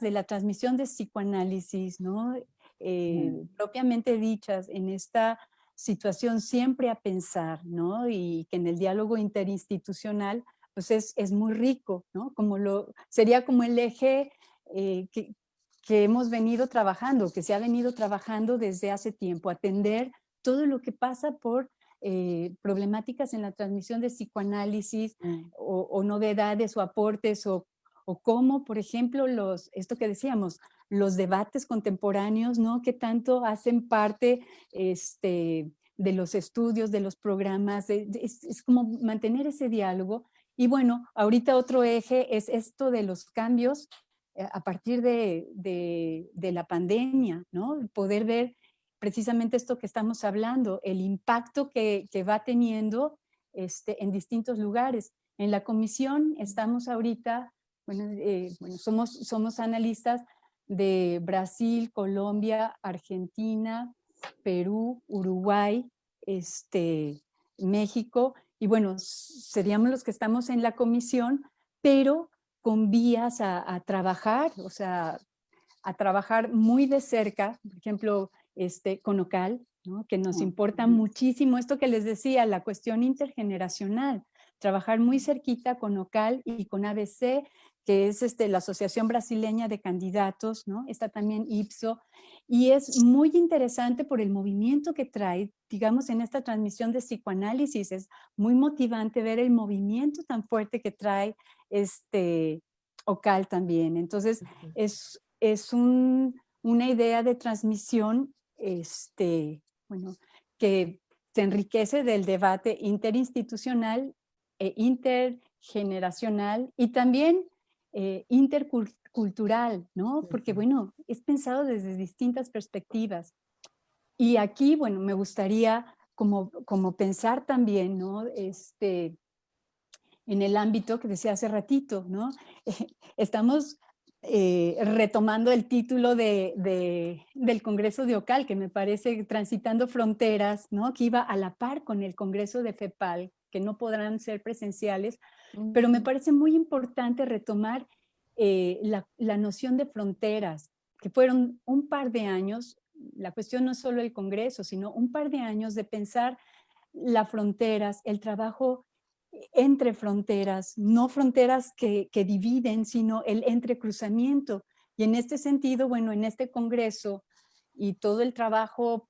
de la transmisión de psicoanálisis, ¿no? Propiamente dichas en esta situación siempre a pensar, ¿no? Y que en el diálogo interinstitucional pues es muy rico, ¿no? Sería como el eje que hemos venido trabajando, que se ha venido trabajando desde hace tiempo, atender todo lo que pasa por problemáticas en la transmisión de psicoanálisis o novedades o aportes o cómo, por ejemplo, esto que decíamos, los debates contemporáneos, ¿no? Que tanto hacen parte de los estudios, de los programas, es como mantener ese diálogo. Y bueno, ahorita otro eje es esto de los cambios a partir de la pandemia, ¿no? Poder ver precisamente esto que estamos hablando, el impacto que va teniendo en distintos lugares. En la comisión estamos ahorita, somos analistas de Brasil, Colombia, Argentina, Perú, Uruguay, México, y bueno, seríamos los que estamos en la comisión, pero con vías a trabajar, o sea, a trabajar muy de cerca, por ejemplo, con OCAL, ¿no? Que nos importa muchísimo esto que les decía, la cuestión intergeneracional, trabajar muy cerquita con OCAL y con ABC, que es la Asociación Brasileña de Candidatos, ¿no? Está también IPSO, y es muy interesante por el movimiento que trae, digamos, en esta transmisión de psicoanálisis, es muy motivante ver el movimiento tan fuerte que trae OCAL también. Entonces, es una idea de transmisión que se enriquece del debate interinstitucional e intergeneracional y también intercultural, ¿no? Porque, bueno, es pensado desde distintas perspectivas. Y aquí, bueno, me gustaría como pensar también, ¿no? En el ámbito que decía hace ratito, ¿no? Estamos retomando el título del Congreso de OCAL, que me parece Transitando Fronteras, ¿no? Que iba a la par con el Congreso de FEPAL, que no podrán ser presenciales, pero me parece muy importante retomar la noción de fronteras, que fueron un par de años, la cuestión no es solo el Congreso, sino un par de años de pensar las fronteras, el trabajo entre fronteras, no fronteras que dividen, sino el entrecruzamiento. Y en este sentido, bueno, en este congreso y todo el trabajo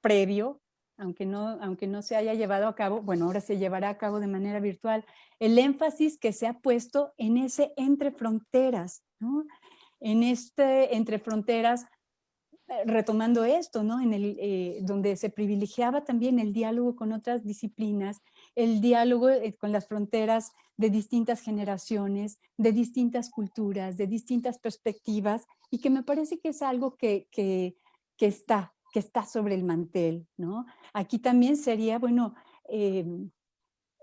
previo, aunque no se haya llevado a cabo, bueno, ahora se llevará a cabo de manera virtual, el énfasis que se ha puesto en ese entre fronteras, ¿no? En entre fronteras, retomando esto, ¿no? Donde se privilegiaba también el diálogo con otras disciplinas, el diálogo con las fronteras de distintas generaciones, de distintas culturas, de distintas perspectivas, y que me parece que es algo que está sobre el mantel, ¿no? Aquí también sería, bueno,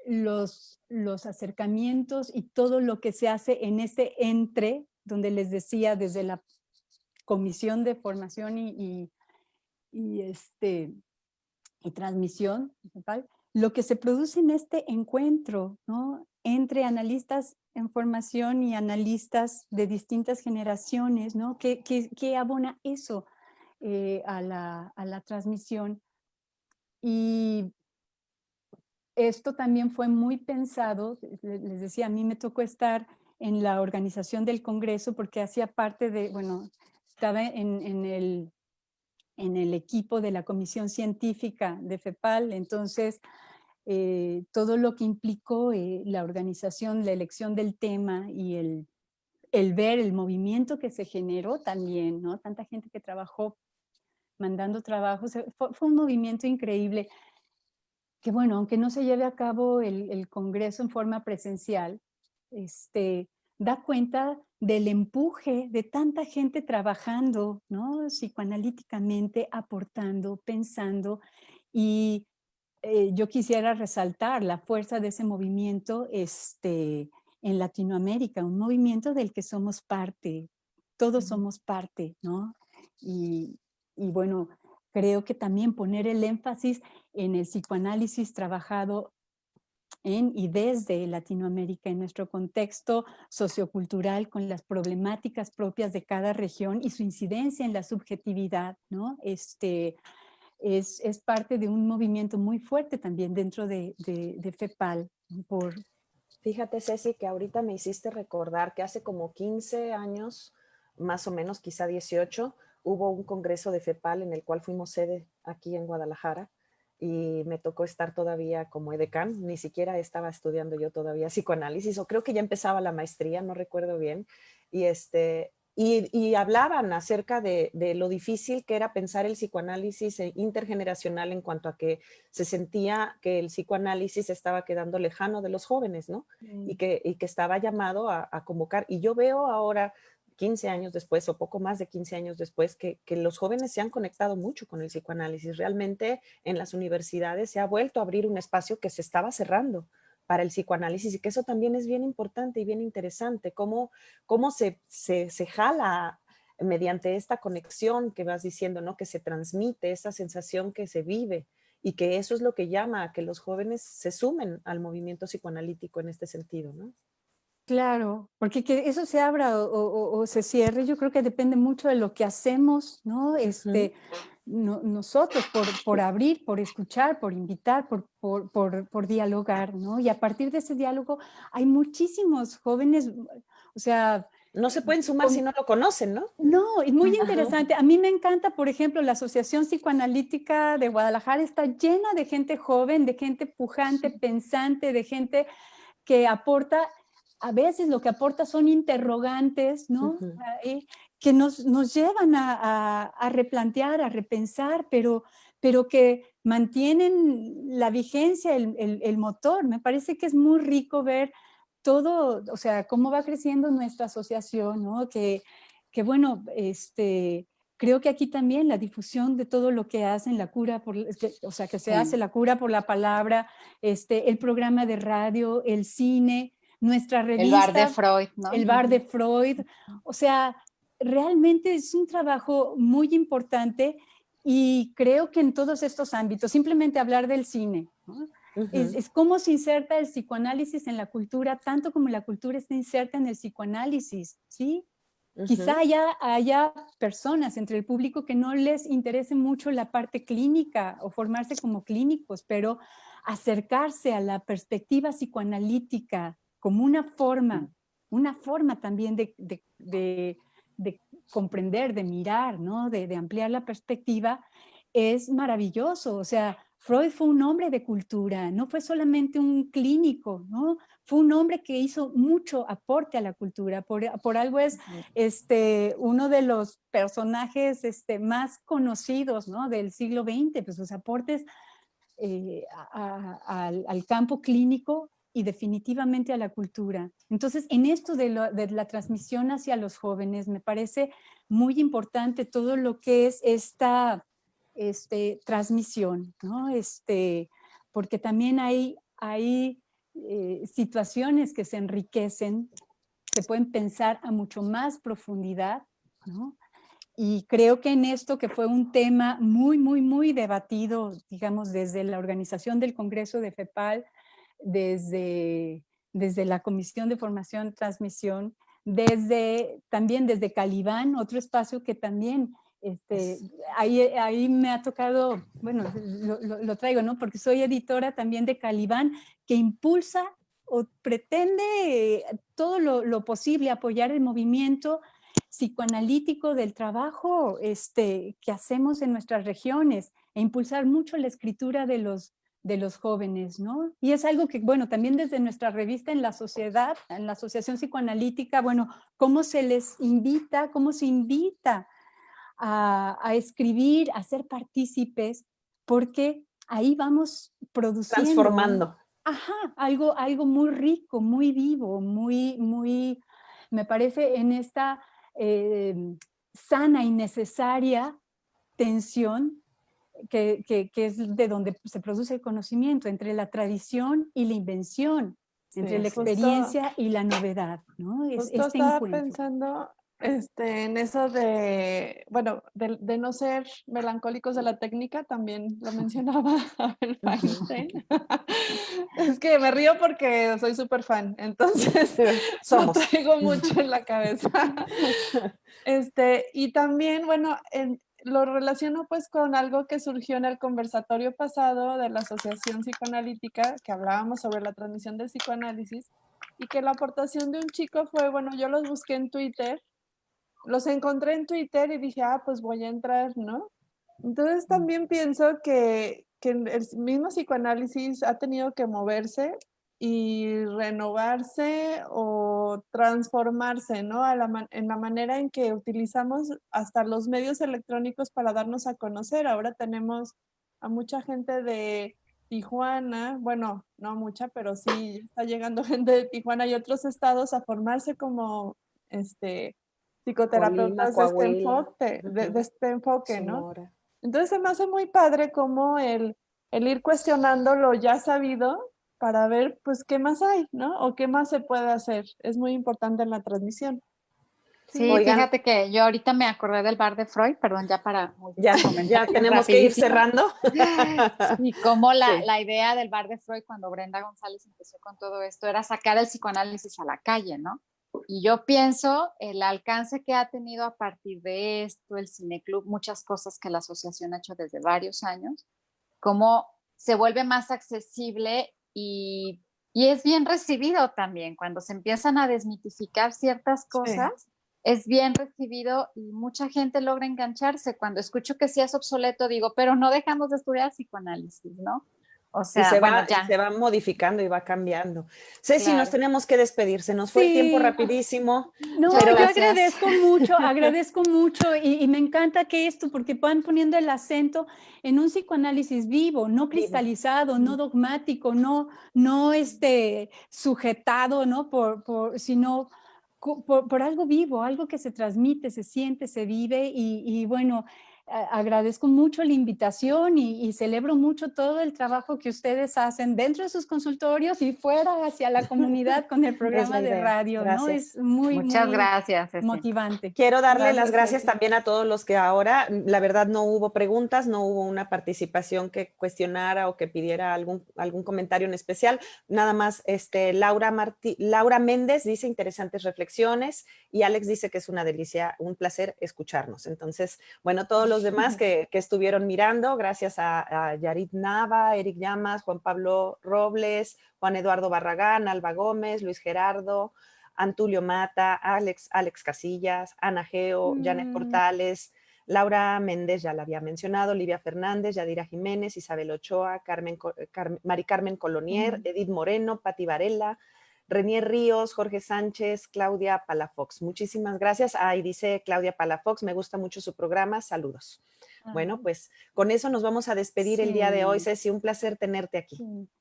los acercamientos y todo lo que se hace en donde les decía, desde la comisión de formación y transmisión, lo que se produce en este encuentro, ¿no? Entre analistas en formación y analistas de distintas generaciones, ¿no? ¿Qué abona eso a la transmisión? Y esto también fue muy pensado, les decía, a mí me tocó estar en la organización del Congreso porque hacía parte bueno, estaba en el equipo de la Comisión Científica de FEPAL, entonces todo lo que implicó la organización, la elección del tema y el ver el movimiento que se generó también, ¿no? Tanta gente que trabajó mandando trabajos, fue un movimiento increíble que, bueno, aunque no se lleve a cabo el Congreso en forma presencial, da cuenta del empuje de tanta gente trabajando, ¿no? Psicoanalíticamente, aportando, pensando, y yo quisiera resaltar la fuerza de ese movimiento en Latinoamérica, un movimiento del que somos parte, todos somos parte, ¿no? Y bueno, creo que también poner el énfasis en el psicoanálisis trabajado en y desde Latinoamérica, en nuestro contexto sociocultural, con las problemáticas propias de cada región y su incidencia en la subjetividad, ¿no? Es parte de un movimiento muy fuerte también dentro de FEPAL. Fíjate, Ceci, que ahorita me hiciste recordar que hace como 15 años, más o menos, quizá 18, hubo un congreso de FEPAL en el cual fuimos sede aquí en Guadalajara y me tocó estar todavía como edecán, ni siquiera estaba estudiando yo todavía psicoanálisis, o creo que ya empezaba la maestría, no recuerdo bien, y y hablaban acerca de lo difícil que era pensar el psicoanálisis intergeneracional en cuanto a que se sentía que el psicoanálisis estaba quedando lejano de los jóvenes, ¿no? Y que estaba llamado a convocar. Y yo veo ahora, 15 años después o poco más de 15 años después, que los jóvenes se han conectado mucho con el psicoanálisis. Realmente en las universidades se ha vuelto a abrir un espacio que se estaba cerrando para el psicoanálisis y que eso también es bien importante y bien interesante, cómo se jala mediante esta conexión que vas diciendo, ¿no? Que se transmite, esa sensación que se vive y que eso es lo que llama a que los jóvenes se sumen al movimiento psicoanalítico en este sentido, ¿no? Claro, porque que eso se abra o se cierre, yo creo que depende mucho de lo que hacemos, ¿no? Nosotros por abrir, por escuchar, por invitar, por dialogar, ¿no? Y a partir de ese diálogo hay muchísimos jóvenes, o sea... No se pueden sumar si no lo conocen, ¿no? No, es muy interesante. A mí me encanta, por ejemplo, la Asociación Psicoanalítica de Guadalajara está llena de gente joven, de gente pujante, pensante, de gente que aporta, a veces lo que aporta son interrogantes, ¿no? Que nos llevan a replantear, a repensar, pero que mantienen la vigencia, el motor. Me parece que es muy rico ver todo, o sea, cómo va creciendo nuestra asociación, ¿no? Que bueno, creo que aquí también la difusión de todo lo que hacen, la cura, o sea, que se hace la cura por la palabra, el programa de radio, el cine, nuestra revista. El bar de Freud, ¿no? El bar de Freud. O sea, realmente es un trabajo muy importante y creo que en todos estos ámbitos, simplemente hablar del cine, ¿no? Es cómo se inserta el psicoanálisis en la cultura, tanto como la cultura está inserta en el psicoanálisis, ¿sí? Quizá haya personas entre el público que no les interese mucho la parte clínica o formarse como clínicos, pero acercarse a la perspectiva psicoanalítica como una forma también de comprender, de mirar, ¿no? De ampliar la perspectiva, es maravilloso. O sea, Freud fue un hombre de cultura, no fue solamente un clínico, ¿no? Fue un hombre que hizo mucho aporte a la cultura. Por algo es uno de los personajes más conocidos, ¿no? Del siglo XX, pues sus aportes al campo clínico y definitivamente a la cultura. Entonces, en esto de la transmisión hacia los jóvenes, me parece muy importante todo lo que es esta transmisión, ¿no? Porque también hay situaciones que se enriquecen, se pueden pensar a mucho más profundidad, ¿no? Y creo que en esto, que fue un tema muy, muy, muy debatido, digamos, desde la organización del Congreso de FEPAL, desde la Comisión de Formación y Transmisión, también desde Calibán, otro espacio que también ahí me ha tocado, bueno, lo traigo, ¿no? Porque soy editora también de Calibán, que impulsa o pretende todo lo posible apoyar el movimiento psicoanalítico del trabajo que hacemos en nuestras regiones e impulsar mucho la escritura de los jóvenes, ¿no? Y es algo que, bueno, también desde nuestra revista en la sociedad, en la Asociación Psicoanalítica, bueno, cómo se les invita, cómo se invita a escribir, a ser partícipes, porque ahí vamos produciendo. Transformando. Ajá, algo muy rico, muy vivo, muy, me parece en esta sana y necesaria tensión que es de donde se produce el conocimiento, entre la tradición y la invención, entre la Sí, experiencia y la novedad, ¿no? Es Justo este estaba encuentro. pensando en eso de, bueno, de no ser melancólicos de la técnica, también lo mencionaba Albert Einstein. Es que me río porque soy súper fan, entonces lo Somos. traigo mucho en la cabeza. Y también, bueno, lo relaciono pues con algo que surgió en el conversatorio pasado de la Asociación Psicoanalítica, que hablábamos sobre la transmisión del psicoanálisis, y que la aportación de un chico fue, bueno, yo los busqué en Twitter, los encontré en Twitter y dije, ah, pues voy a entrar, ¿no? Entonces también pienso que el mismo psicoanálisis ha tenido que moverse y renovarse o transformarse, ¿no? En la manera en que utilizamos hasta los medios electrónicos para darnos a conocer. Ahora tenemos a mucha gente de Tijuana, bueno, no mucha, pero sí está llegando gente de Tijuana y otros estados a formarse como Colima, psicoterapeutas Coahuila, de este enfoque, ¿no? Sonora. Entonces se me hace muy padre como el ir cuestionando lo ya sabido para ver pues qué más hay, ¿no? O qué más se puede hacer. Es muy importante en la transmisión. Sí, Oigan, fíjate que yo ahorita me acordé del bar de Freud, perdón, ya para ya comentar tenemos que ir rapidísimo. cerrando. Y cómo Sí. la idea del bar de Freud cuando Brenda González empezó con todo esto era sacar el psicoanálisis a la calle, ¿no? Y yo pienso el alcance que ha tenido a partir de esto, el cineclub, muchas cosas que la asociación ha hecho desde varios años, cómo se vuelve más accesible y es bien recibido también. Cuando se empiezan a desmitificar ciertas cosas, es bien recibido y mucha gente logra engancharse. Cuando escucho que sí es obsoleto, digo, pero no dejamos de estudiar psicoanálisis, ¿no? O sea, Y se va modificando y va cambiando. Ceci, Claro. nos tenemos que despedir. Se nos fue el tiempo Sí. rapidísimo. No, pero yo agradezco mucho y me encanta que esto, porque van poniendo el acento en un psicoanálisis vivo, no cristalizado, no dogmático, no sujetado, ¿no? Sino por algo vivo, algo que se transmite, se siente, se vive y bueno, agradezco mucho la invitación y celebro mucho todo el trabajo que ustedes hacen dentro de sus consultorios y fuera hacia la comunidad con el programa de radio, ¿no? Gracias. Es muy, Muchas muy gracias, Ceci. motivante. Quiero darle las gracias también a todos los que ahora, la verdad no hubo preguntas, no hubo una participación que cuestionara o que pidiera algún comentario en especial. Nada más, Laura Méndez dice interesantes reflexiones y Alex dice que es una delicia, un placer escucharnos. Entonces, bueno, todos los demás que estuvieron mirando, gracias a Yarit Nava, Eric Llamas, Juan Pablo Robles, Juan Eduardo Barragán, Alba Gómez, Luis Gerardo, Antulio Mata, Alex Casillas, Ana Geo, Janet Portales, Laura Méndez, ya la había mencionado, Livia Fernández, Yadira Jiménez, Isabel Ochoa, Mari Carmen Colonier, Edith Moreno, Pati Varela, Renier Ríos, Jorge Sánchez, Claudia Palafox. Muchísimas gracias. Y dice Claudia Palafox, me gusta mucho su programa, saludos. Bueno, pues con eso nos vamos a despedir el día de hoy, Ceci, un placer tenerte aquí.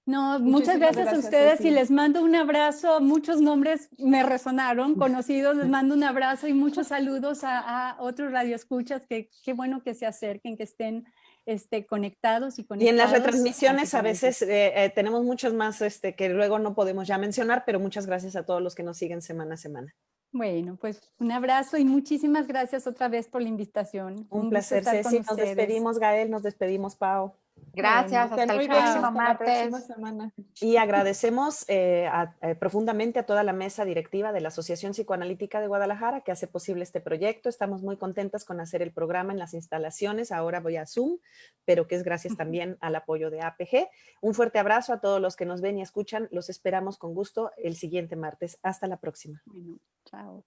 No, muchas gracias a ustedes y les mando un abrazo, muchos nombres me resonaron, conocidos, les mando un abrazo y muchos saludos a otros radioescuchas, que qué bueno que se acerquen, que estén conectados y conectados. Y en las retransmisiones a veces tenemos muchos más que luego no podemos ya mencionar, pero muchas gracias a todos los que nos siguen semana a semana. Bueno, pues un abrazo y muchísimas gracias otra vez por la invitación. Un placer, Ceci. Nos despedimos, Gael, nos despedimos, Pau. Gracias, bueno, hasta el próximo martes. Y agradecemos profundamente a toda la mesa directiva de la Asociación Psicoanalítica de Guadalajara que hace posible este proyecto. Estamos muy contentas con hacer el programa en las instalaciones. Ahora voy a Zoom, pero que es gracias también al apoyo de APG. Un fuerte abrazo a todos los que nos ven y escuchan. Los esperamos con gusto el siguiente martes. Hasta la próxima. Bueno, chao.